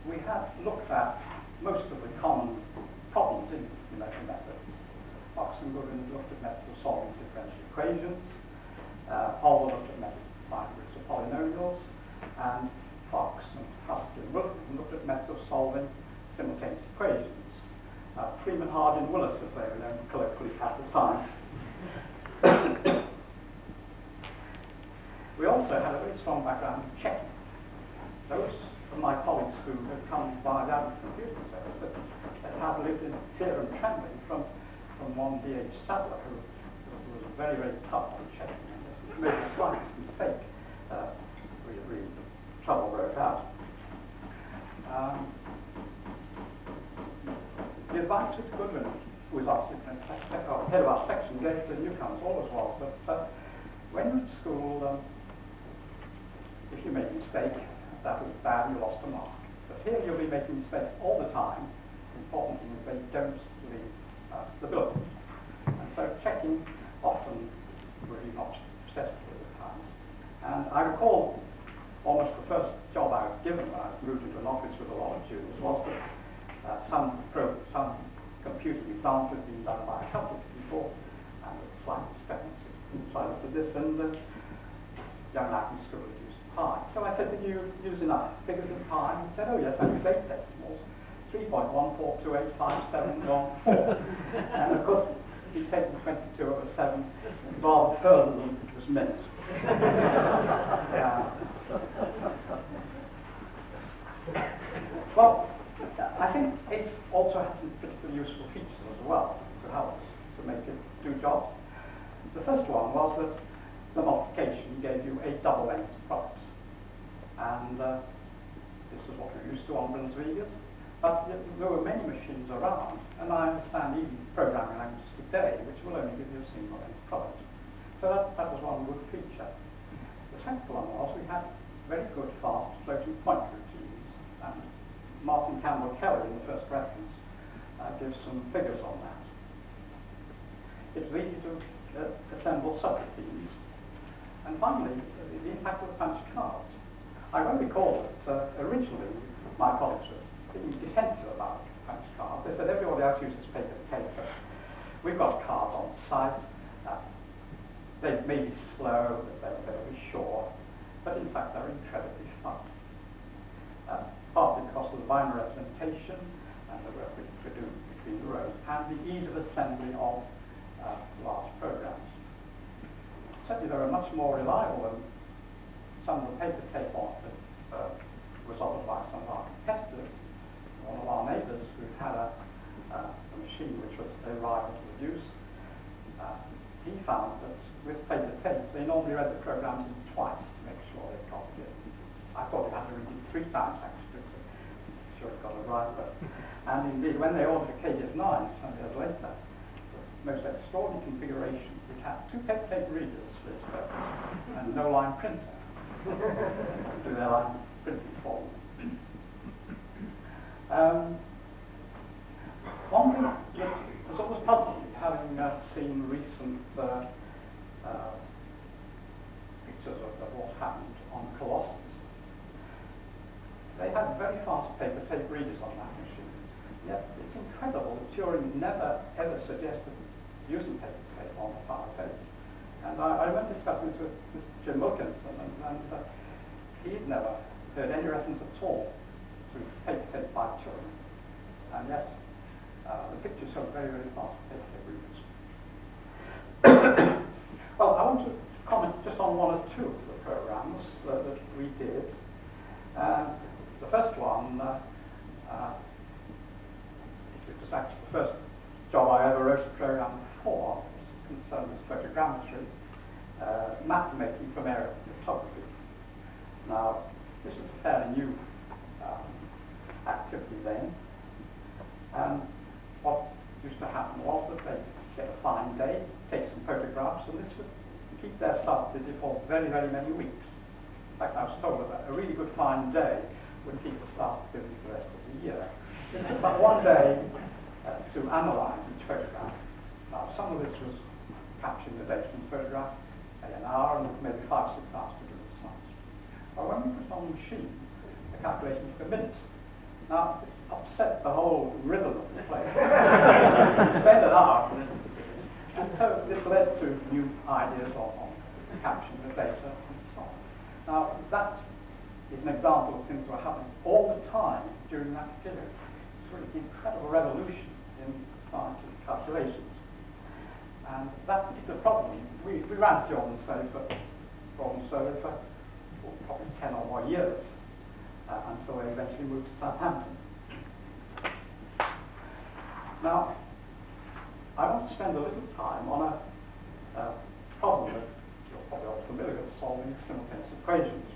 we had looked at most of the common problems in numerical methods. Fox and Goodwin looked at methods of solving differential equations. Holder looked at methods of finding groups of polynomials, and Fox and Husky and Wilkinson looked at methods of solving simultaneous equations. Freeman, Harding, Willis, as they were known colloquially at the time. We also had a very strong background in checking. Those of my colleagues who had come by the Adams Computer Service that had lived in fear and trembling from one D.H. Sadler, who was very, very tough on checking. And if he made the slightest mistake, really trouble broke out. The advice which Goodwin, who was our head of our section, gave to newcomers always was that when you're at school, if you make a mistake, that was bad, you lost a mark. But here you'll be making mistakes all the time. The important thing is they don't leave the building. And so checking often really not successful at times. And I recall almost the first job I was given when I moved into an office with a lot of juniors was that some computing example had been done by a couple of people, and a slight discrepancy. So I looked at this, and this young lad from school had used pi. So I said, did you use enough figures in pi? And he said, oh yes, I used 8 decimals, 3.14285714. And of course, he'd taken 22 over 7 rather further than it was meant. Well, I think ACE also has some particularly useful features as well to help us to make it do jobs. The first one was that the multiplication gave you a double-length product. And this is what we're used to on Brunswickers. But there were many machines around, and I understand even programming languages today, which will only give you a single-length product. So that was one good feature. The second one was we had very good, fast floating point routines. And Martin Campbell Kelly, in the first reference, gives some figures on that. It was easy to assemble subroutines. And finally, the impact of the punch cards. I won't recall that originally my colleagues were being defensive about punch cards. They said everybody else uses paper to paper. We've got cards on site. They may be slow, they're very short, but in fact they're incredibly fast. Partly because of the binary representation and the work we do between the rows, and the ease of assembly of large programs. Certainly they are much more reliable than some of the paper tape on that was offered by some of our competitors. One of our neighbours who had a machine which was a rival to the DEUCE, he found that with paper tape they normally read the programs in twice to make sure they copied it. I thought you had to read it 3 times actually to sure it got it right. But, and indeed, when they ordered the KGF9 some years later, the most extraordinary configuration, it had 2 paper tape readers for its purpose and no line printer to do their line printing for them. One thing that was always puzzling, having seen recent pictures of what happened on Colossus, they had very fast paper tape readers on that machine. Yet it's incredible that Turing never ever suggested using paper tape on the file tapes. And I remember discussing this with Jim Wilkinson, and he'd never heard any reference at all to paper tape by Turing. And yet, the pictures show very, very fast paper tape readers. Well, I want to comment just on one or two of the programs that we did. The first one, it was actually the first job I ever wrote a program for, concerned with photogrammetry, map making from aerial photography. Now, this was a fairly new activity then, and what used to happen was that they'd get a fine day, take some photographs, and this would keep their staff busy for very, very many weeks. In fact, I was told that a really good fine day would keep the staff busy for the rest of the year. It took about one day to analyse each photograph. Now, some of this was capturing the data from the photograph, say an hour, and maybe 5 or 6 hours to do the science. But when we put it on the machine, the calculations took a minute. Now, this upset the whole rhythm of the play. We spent an hour, and so this led to new ideas on capturing the data and so on. Now, that is an example of things that were happening all the time during that period. It's really an incredible revolution in scientific calculations. And that particular problem, we ran through on the problem survey for probably 10 or more years, until they eventually moved to Southampton. Now, I want to spend a little time on a problem that you're probably all familiar with, solving simultaneous equations.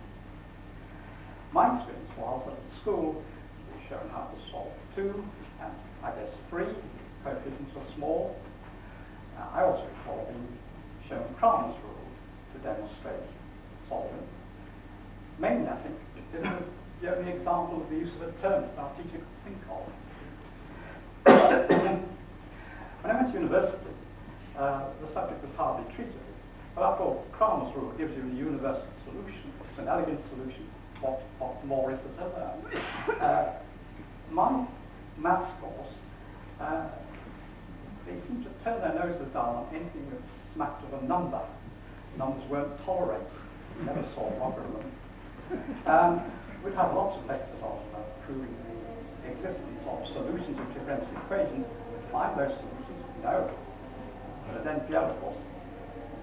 My experience was that at school we were shown how to solve 2 and I guess 3, coefficients were small. I also recall being shown Cramer's rule to demonstrate solving. Mainly, I think, this was the only example of the use of a term that our teacher could think of. When I went to university, the subject was hardly treated. But after all, Cramer's rule gives you a universal solution. It's an elegant solution. What more is it ever? My maths course, they seemed to turn their noses down on anything that smacked of a number. Numbers weren't tolerated. Never saw logarithm. We'd have lots of lectures on proving the existence of solutions of differential equations. Find those solutions? No. But then NPL, of course,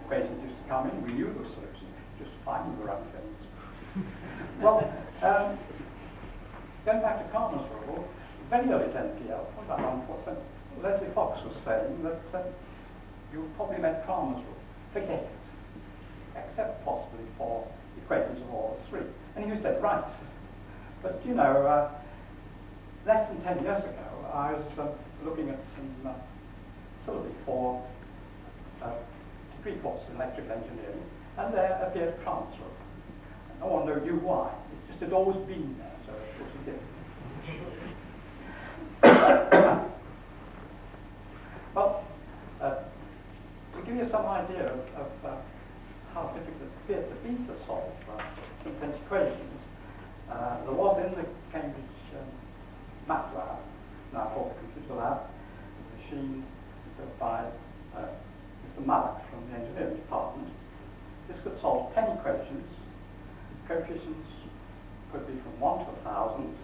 equations used to come in. We knew those solutions. Just finding the right things. Well, going back to Cramer's rule, very early to NPL, about 1%, Leslie Fox was saying that you probably met Cramer's rule. Forget it. Except possibly for equations of order 3. And he was dead right. But, you know, less than 10 years ago, I was looking at some syllabi for degree course in electrical engineering, and there appeared Cramer's rule. And no one knew why. It just had always been there, so it was different. Well, to give you some idea of how difficult it appeared to be to solve simultaneous equations, there was in the Cambridge Math Lab, now called the Computer Lab, a machine built by Mr. Mallock from the engineering department. This could solve 10 equations. Coefficients could be from 1 to 1,000,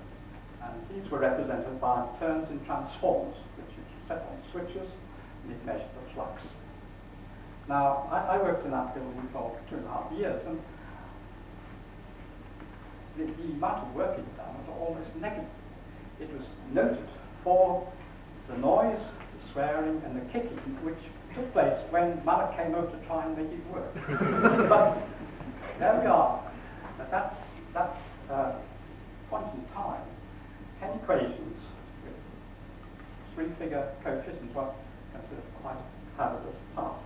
and these were represented by terms in transforms, which you set on switches, and it measured the flux. Now, I worked in that building for 2.5 years, and the amount of work it done was almost negative. It was noted for the noise, the swearing, and the kicking, which took place when Mallock came over to try and make it work. But there we are. At that point in time, 10 equations with three-figure coefficients were considered quite a hazardous task.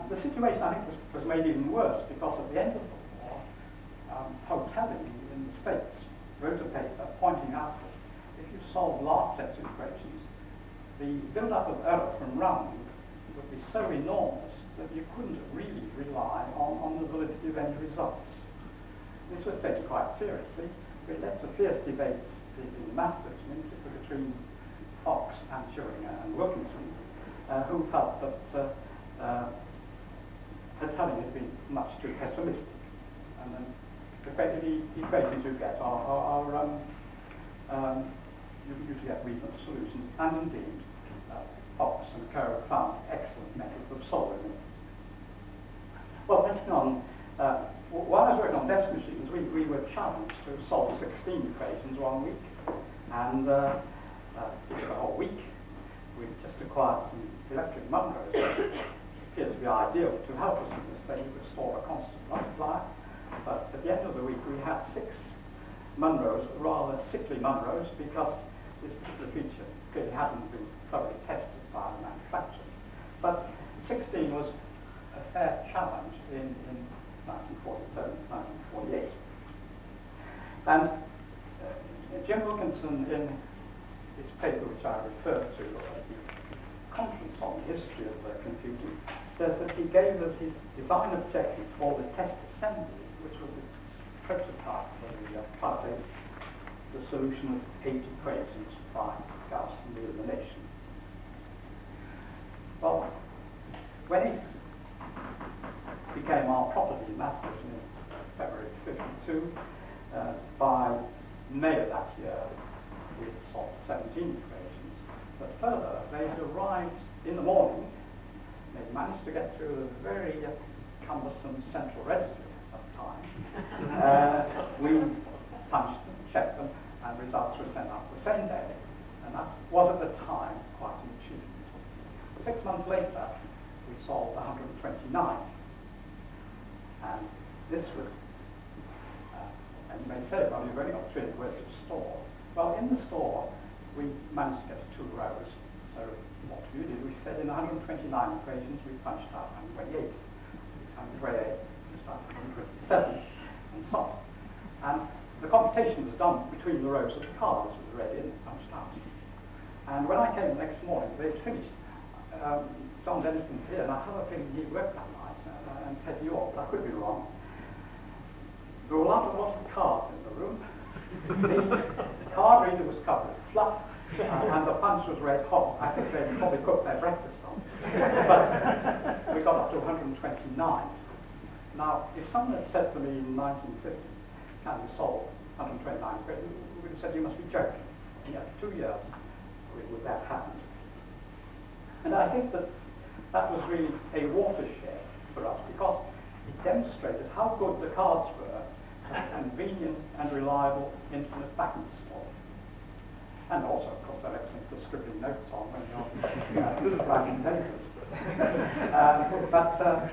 The situation, I think, was made even worse because at the end of the war, Hotelling in the States wrote a paper pointing out that if you solve large sets of equations, the build-up of error from rounding would be so enormous that you couldn't really rely on the validity of any results. This was taken quite seriously. It led to fierce debates in the masters, between Fox and Turing and Wilkinson, who felt that Hotelling had been much too pessimistic. And then the equations you get are you usually get reasonable solutions, and indeed, Fox and Co. found excellent methods of solving them. Well, based on, while I was working on desk machines, we were challenged to solve 16 equations 1 week, and it took a whole week. We just acquired some electric Munros, which appeared to be ideal to help us in this thing. We could store a constant multiplier, but at the end of the week we had 6 Munros, rather sickly Munros, because this particular feature clearly hadn't been thoroughly tested by the manufacturer. But 16 was a fair challenge in 1947, 1948. And Jim Wilkinson, in his paper which I referred to, the Conference on the History of Computing, says that he gave us his design objective for the test assembly, which was the prototype for the firebase, the solution of 8 equations by Gaussian elimination. Well, when it became our property in Masters in February 52, by May of that year, we had solved 17 equations. But further, they had arrived in the morning. They managed to get through a very cumbersome central registry at the time. We punched them, checked them, and results were sent out the same day. And that was at the time quite an achievement. 6 months later, we solved 129. And this was, and you may say, well, you've only got 300 words of store. Well, in the store, we managed to get to 2 rows. So what we did, we fed in 129 equations, we punched out 128. 128, we started 127, and so on. And the computation was done between the rows of the cards that were read in and punched out. And when I came the next morning, they'd finished. John Dennison's here, and I have a feeling he worked that night, and Ted York, but I could be wrong. There were a lot of cards in the room. The card reader was covered with fluff, and the punch was red hot. I think they probably cooked their breakfast on. But we got up to 129. Now, if someone had said to me in 1950, can you solve 129 equations, we would have said, you must be joking. And yet, 2 years with that happened. And I think that that was really a watershed for us, because it demonstrated how good the cards were at convenient and reliable infinite backing store. And also, of course, they're excellent for scribbling notes on when you're writing papers. But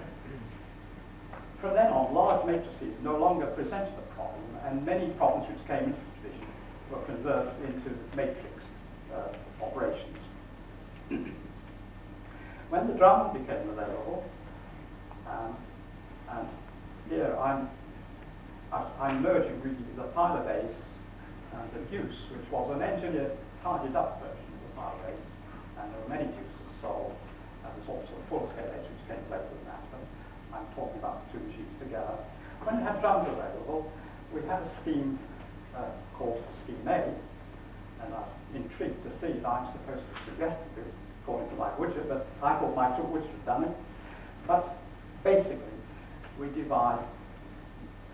from then on, large matrices no longer presented a problem, and many problems which came into division were converted into matrix operations. When the drum became available, and here I'm merging really the firebase and the DEUCE, which was an engineered, tidied up version of the firebase, and there were many DEUCEs solved. There's also a full-scale edge which came later than that, but I'm talking about the 2 machines together. When we had drums available, we had a scheme called Scheme A, and I was intrigued to see that I'm supposed to suggest this according to Mike Widget, but I thought Mike Widget had done it. But basically, we devised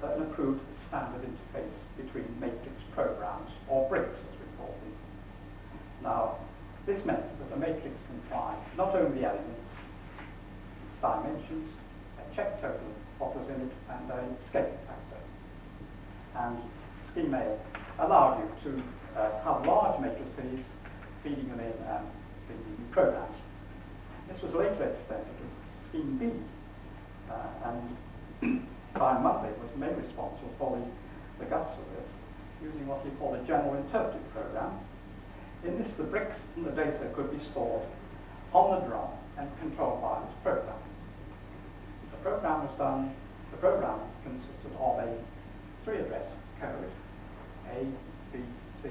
an approved standard interface between matrix programs, or bricks as we call them. Now, this meant that a matrix comprised not only elements, its dimensions, a check total of what was in it, and a scaling factor. And Scheme A allowed you to have large matrices, feeding them in and feeding new programs. This was later extended to Scheme B, and Brian Murphy was mainly responsible for the guts of this. using what he called a general interpretive program. In this, the bricks and the data could be stored on the drum and controlled by this program. The program consisted of a 3-address code, A, B, C,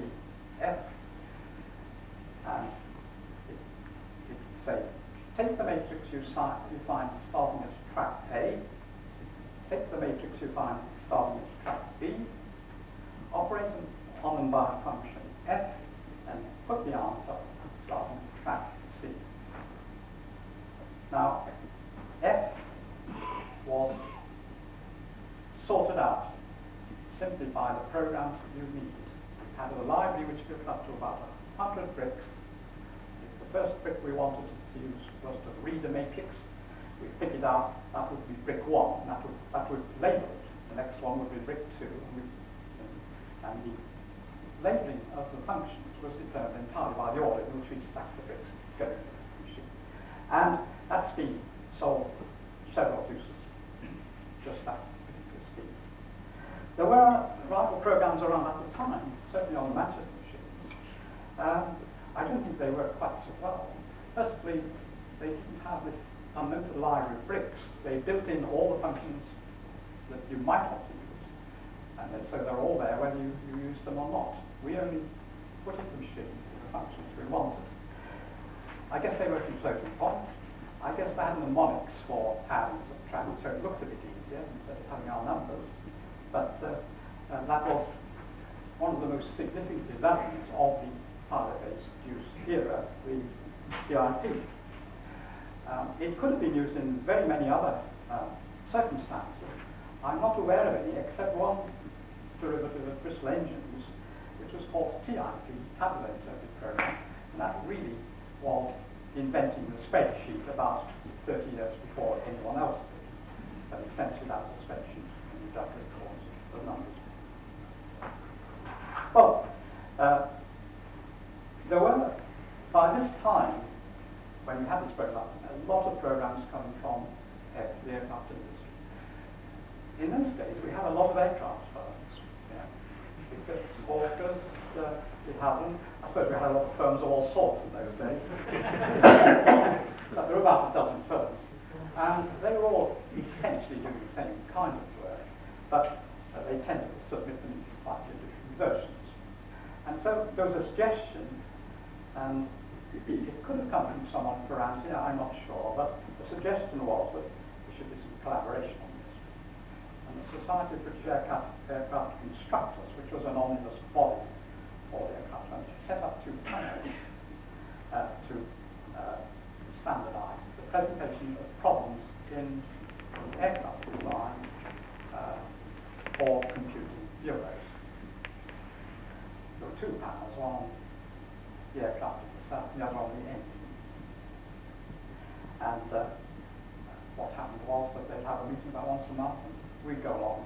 F, and it would say, take the matrix you find starting at track A, take the matrix you find starting at track B, operate on them by a function F, and put the answer starting at track C. Now, F was sorted out simply by the programs that you need. We had a library which built up to about 100 bricks. The first brick we wanted to use was to read a matrix. We figured out that would be brick 1, and that would label it. The next one would be brick 2, and the labeling of the functions was determined entirely by the order in which we stacked the bricks going into the machine. And that scheme solved several uses, just that particular scheme. There were rival programs around at the time, certainly on the Manchester machines, and I don't think they worked quite so well. Firstly, they didn't have this unlimited library of bricks. They built in all the functions that you might want to use, and so they're all there whether you use them or not. We only put in the machine the functions we wanted. I guess they worked in floating points. I guess they had mnemonics for how to subtract, so it looked a bit easier instead of having our numbers. But that was one of the most significant developments of the pilot-based DEUCE era, the DIP. It could have been used in very many other circumstances. I'm not aware of any, except one derivative of Bristol engines, which was called TIP, Tabular Interpretive Program, and that really was inventing the spreadsheet about 30 years before anyone else did. But essentially that was a spreadsheet, and you got records of numbers. Well, there were, by this time, when we had this program, a lot of programs coming from the aircraft industry. In those days, we had a lot of aircraft firms. Because Hawkers, we had them. I suppose we had a lot of firms of all sorts in those days. But there were about a dozen firms. And they were all essentially doing the same kind of work, but they tended to submit them in slightly different versions. And so there was a suggestion, and it could have come from someone for Ferranti, I'm not sure, but the suggestion was that there should be some collaboration on this. And the Society of British Aircraft Constructors, which was an omnibus body for the aircraft industry, set up 2 panels to standardize the presentation of problems in aircraft design for computing bureaus. There were 2 panels, one on the aircraft itself and the other on the engine. And what happened was that they'd have a meeting about once a month, and we'd go along,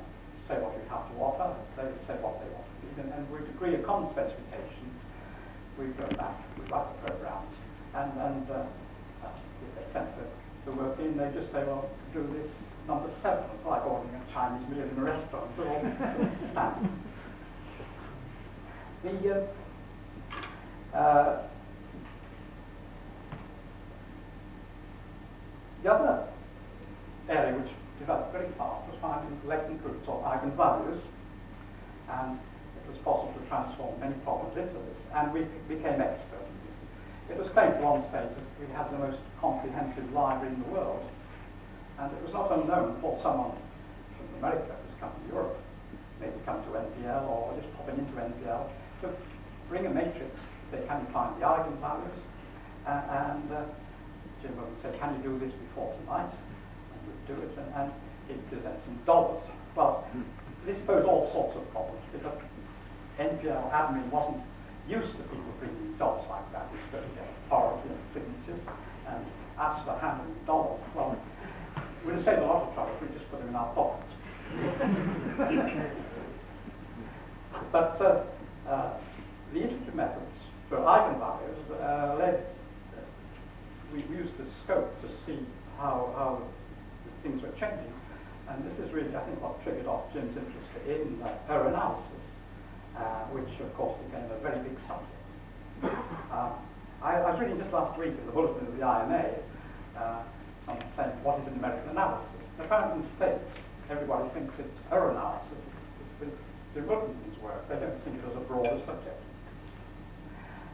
say what we have to offer, they would say what they want to do, and we'd agree a common specification. We'd go back, we'd write the programs, and if they sent the work in, they'd just say, well, do this number 7, like ordering a Chinese meal in a restaurant, they're all standard. The other area which developed very fast was finding latent roots or eigenvalues, and it was possible to transform many problems into this, and we became expert in this. It was claimed at one stage that we had the most comprehensive library in the world, and it was not unknown for someone from America who's come to Europe, maybe come to NPL or just popping into NPL, to bring a matrix, say, can you find the eigenvalues, and Jim would say, can you do this before tonight? And we'd do it, and it presents in dollars. Well, this posed all sorts of problems, because NPL admin wasn't used to people bringing dollars like that. It's going to get foreign signatures, and ask for handling dollars. Well, we'd have saved a lot of trouble if we just put them in our pockets. But the iterative methods for eigenvalues led. We used the scope to see how things were changing, and this is really, I think, what triggered off Jim's interest in error analysis. which of course became a very big subject. I was reading just last week in the bulletin of the IMA, someone saying, what is a numerical analysis? Apparently in the States, everybody thinks it's her analysis, it's Jim Wilkinson's work. They don't think it was a broader subject.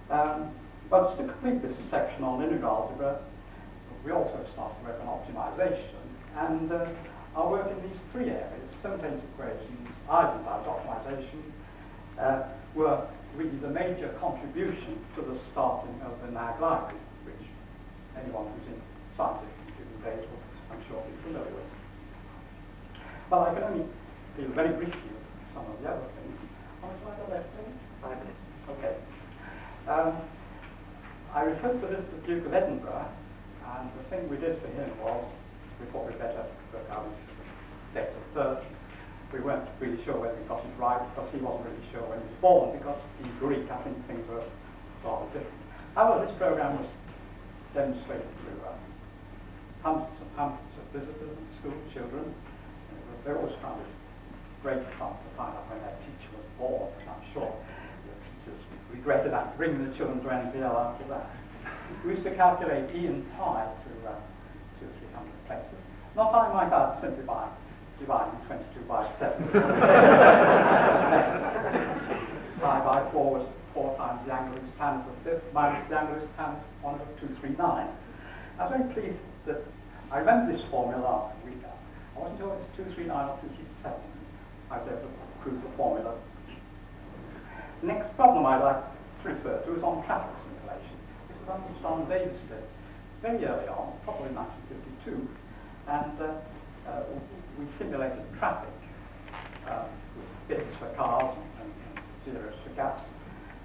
But just to complete this section on linear algebra, we also started work on optimization, and our work in these three areas, simultaneous equations, eigenvalue optimization, were really the major contribution to the starting of the NAG library, which anyone who's in scientific computing days will, I'm sure, be familiar with. But I can only deal very briefly with some of the other things. How much time left? 5 minutes. Okay. I referred to this to the Duke of Edinburgh, and the thing we did for him was we thought we'd better work out his date of birth. We weren't really sure whether we got it right, because he wasn't really sure when he was born, because in Greek I think things were rather different. However, this program was demonstrated through hundreds of visitors and school children. They always found it great fun to find out when their teacher was born, and I'm sure the teachers regretted that, bringing the children to NPL after that. We used to calculate E and pi to 200 or 300 places. Not I might add simply by dividing 22 by 7. Pi by 4 was 4 times the angle whose tan is the fifth, minus the angle whose tan is 1/239. I was very pleased that I remember this formula last week. I wasn't sure it's 239 or 237. I was able to prove the formula. The next problem I'd like to refer to is on traffic simulation. This was something John Davis did very early on, probably in 1952, and we simulated traffic with bits for cars and zeros for gaps,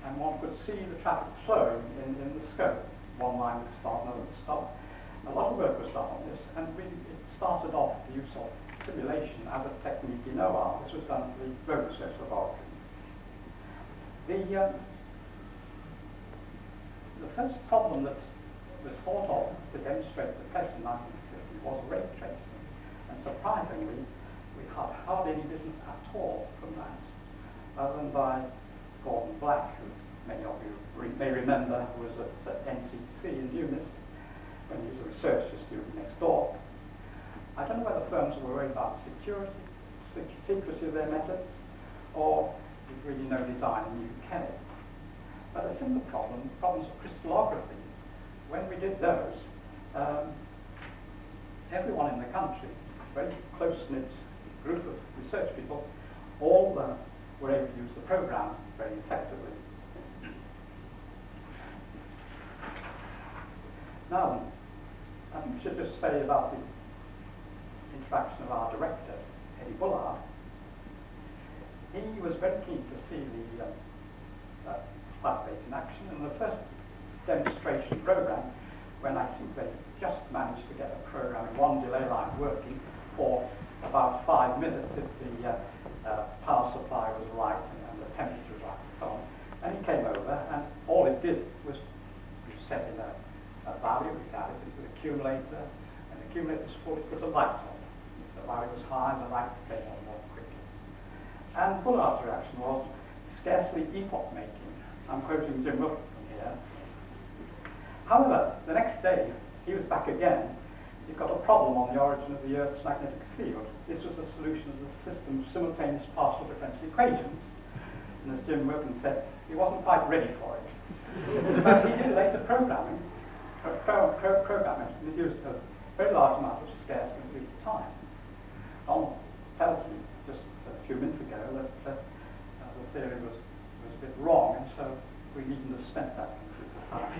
and one could see the traffic flowing in the scope. One line would start, another would stop. A lot of work was done on this, and it started off the use of simulation as a technique in OR. This was done at the Road Research Laboratory. The first problem that was thought of to demonstrate the test in 1950 was ray tracing. And surprisingly, we had hardly any business at all from that, other than by Gordon Black, who many of you may remember was at NCC in Eunice, when he was a research student next door. I don't know whether firms were worried about secrecy of their methods, or there's really no design in the UK. But a similar problem, problems of crystallography, when we did those, everyone in the country, a very close-knit group of research people, all were able to use the program very effectively. Now, I think we should just say about the interaction of our director, Eddie Bullard. He was very keen to see the flat base in action, and the first demonstration program, when I think they just managed to get a program in one delay line working for about 5 minutes if the power supply was right and the temperature was right and so on. And he came over, and all it did was set in a value, we added it to the accumulator, and the accumulator was full, it put a light on. If the value was high, the light came on more quickly. And Bullard's reaction was scarcely epoch-making. I'm quoting Jim Wilkinson here. However, the next day, he was back again. He got a problem on the origin of the Earth's magnetic field. This was the solution of the system of simultaneous partial differential equations. And as Jim Wilkinson said, he wasn't quite ready for it. But he did later programming, and he used a very large amount of scarce complete time. Don tells me just a few minutes ago that the theory was a bit wrong, and so we needn't have spent that time.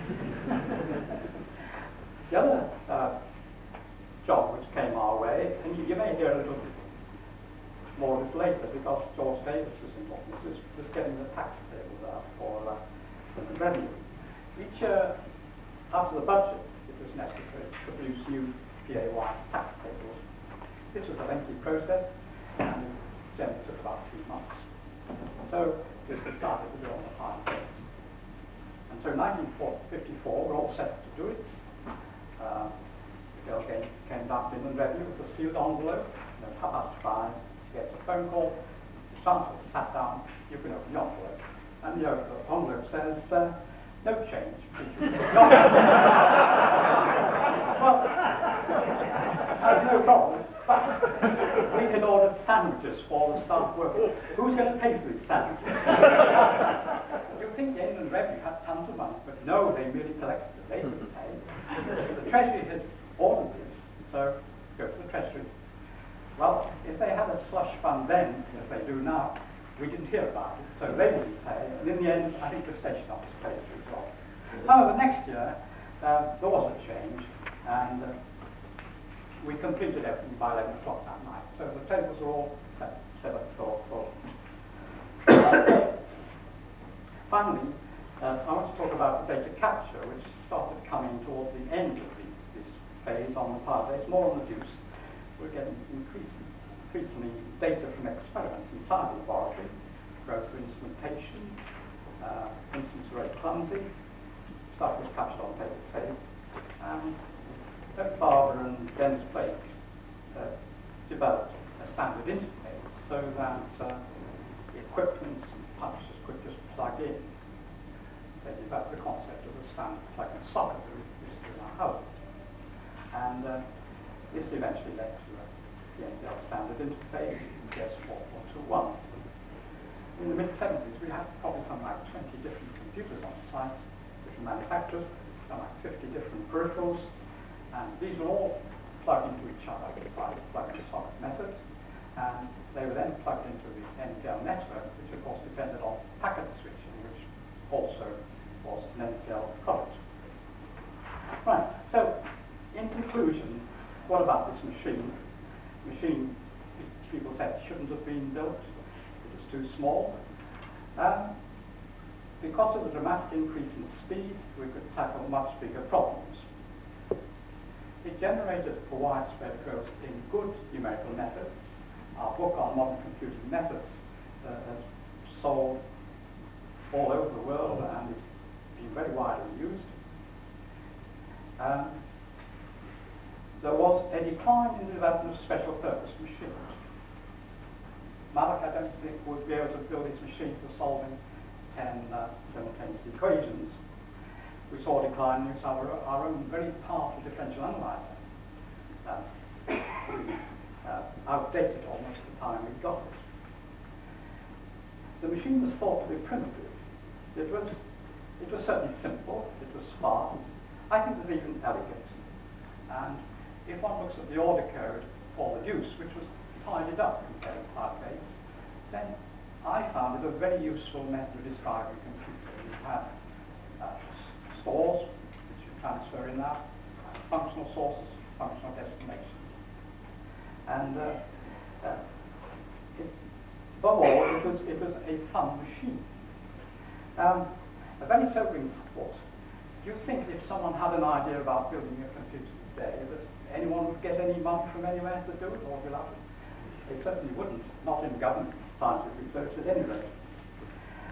The other job which came our way, and you may hear a little bit more of this later, because George Davis was involved, was getting the tax tables out for the revenue. Each year, after the budget, it was necessary to produce new PAY tax tables. This was a lengthy process, and generally took about 3 months. So this was started to do on the final base. And so in 1954, we're all set to do it. The girl came back to Inland Revenue with a sealed envelope, and at 5:30, she gets a phone call, the chancellor sat down, you can open the envelope. And the envelope says, no change. Well, that's no problem, but we had ordered sandwiches for the staff working. Who's going to pay for these sandwiches? You'd think the Inland Revenue had tons of money, but no, they merely collected it. They couldn't pay. The Treasury had ordered this, so go to the Treasury. Well, if they had a slush fund then, as they do now, we didn't hear about it, so they wouldn't pay. And in the end, I think the station office paid for it as well. However, next year, there was a change, and we completed everything by 11 o'clock that night. So the tables were all set up for. Finally, I want to talk about the data capture, which started coming towards the end of this phase on the pilot. It's more on the DEUCE. We're getting increasingly data from experiments inside the laboratory, growth through instrumentation. Instruments are very clumsy. Stuff was captured on paper tape. Barbara and Dennis Blake developed a standard interface so that the equipment and punches could just plug in. They developed the concept of a standard plug-in socket that we used to do in our house. And this eventually led to the NPL standard interface in JS 4.2.1. In the mid-70s, we had probably something like 20 different computers on site, different manufacturers, something like 50 different peripherals, and these were all plugged into each other by plug-in socket methods, and they were then plugged into the NPL network, which of course depended on packet switching, which also was an NPL product. Right, so in conclusion, what about this machine? Machine, people said, shouldn't have been built. It was too small. Because of the dramatic increase in speed, we could tackle much bigger problems. It generated a widespread growth in good numerical methods. Our book on modern computing methods has sold all over the world and it's been very widely used. There was a decline in the development of special purpose machines. Malak, I don't think, would be able to build his machine for solving 10 simultaneous equations. We saw a decline in use of our own very powerful differential analyzer. Outdated almost at the time we got it. The machine was thought to be primitive. It was certainly simple, it was fast. I think it was even elegant. And if one looks at the order code for the DEUCE, which was tidied up compared to Firebase, then I found it a very useful method of describing a computer. You had stores, which you transfer in now, functional sources, functional destinations. And above all, it was a fun machine. A very sobering thought. Do you think if someone had an idea about building a computer today, that anyone would get any money from anywhere to do it, or without it? They certainly wouldn't, not in government scientific research at any rate.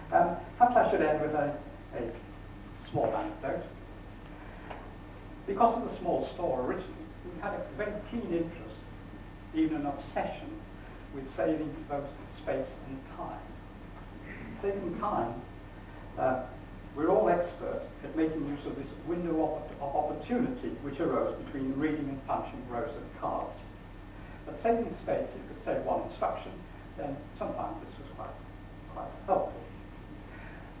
Perhaps I should end with a small anecdote. Because of the small store originally, we had a very keen interest, even an obsession, with saving both space and time. Saving time, we're all experts at making use of this window of opportunity which arose between reading and punching rows of cards. But saving space, you could save one instruction, then sometimes this was quite helpful.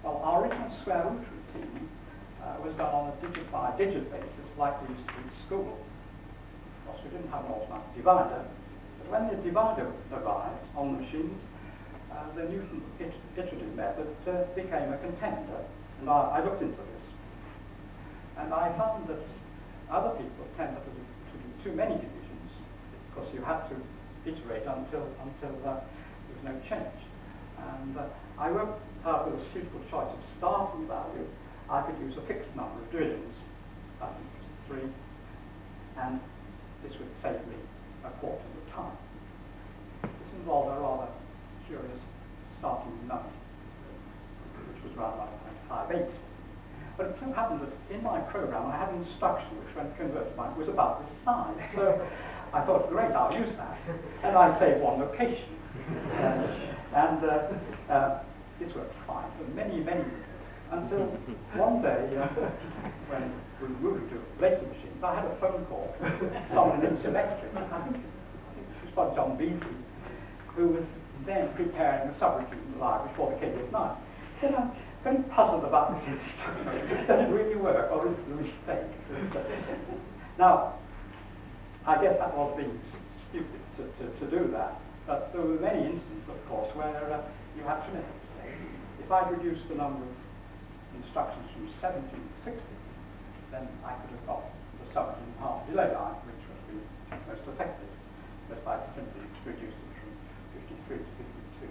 Well, our original square root routine was done on a digit-by-digit basis, like we used to do at school. Of course, we didn't have an automatic divider, but when the divider arrived on the machines, the Newton iterative method became a contender, and I looked into this. And I found that other people tended to do too many divisions, because you had to iterate until there was no change. And I worked out with a suitable choice of starting value. I could use a fixed number of divisions, I think it was 3, and this would save me a quarter of the time. This involved a rather curious starting number, which was around 1.58. But it so happened that in my program I had an instruction which, when converted by, was about this size. So I thought, great, I'll use that. And I saved one location. this worked fine for many, many years. Until one day, when we were moving to later machines, I had a phone call from someone in Electric. I think it was by John Beasley, who was then preparing a subroutine library for the KDF9. He said, I'm very puzzled about this instruction. Does it really work, or is it a mistake? Now, I guess that was being stupid to do that, but there were many instances, of course, where you actually had to say, if I'd reduced the number of instructions from 70 to 60, then I could have got the 17.5 delay line, which would be most effective, just by simply reducing it from 53 to 52.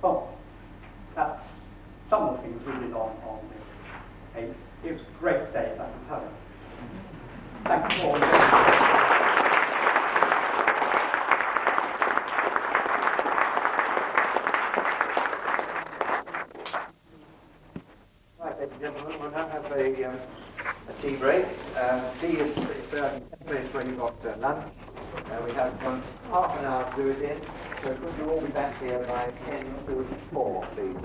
Well, that's some of the things we did on the ACE. It was great days, I can tell you. Thanks for all. Gentlemen, we'll now have a tea break. Tea is pretty certain 10 minutes when you've got lunch. We have half an hour to do it in, so could you all be back here by 10 to 4, please?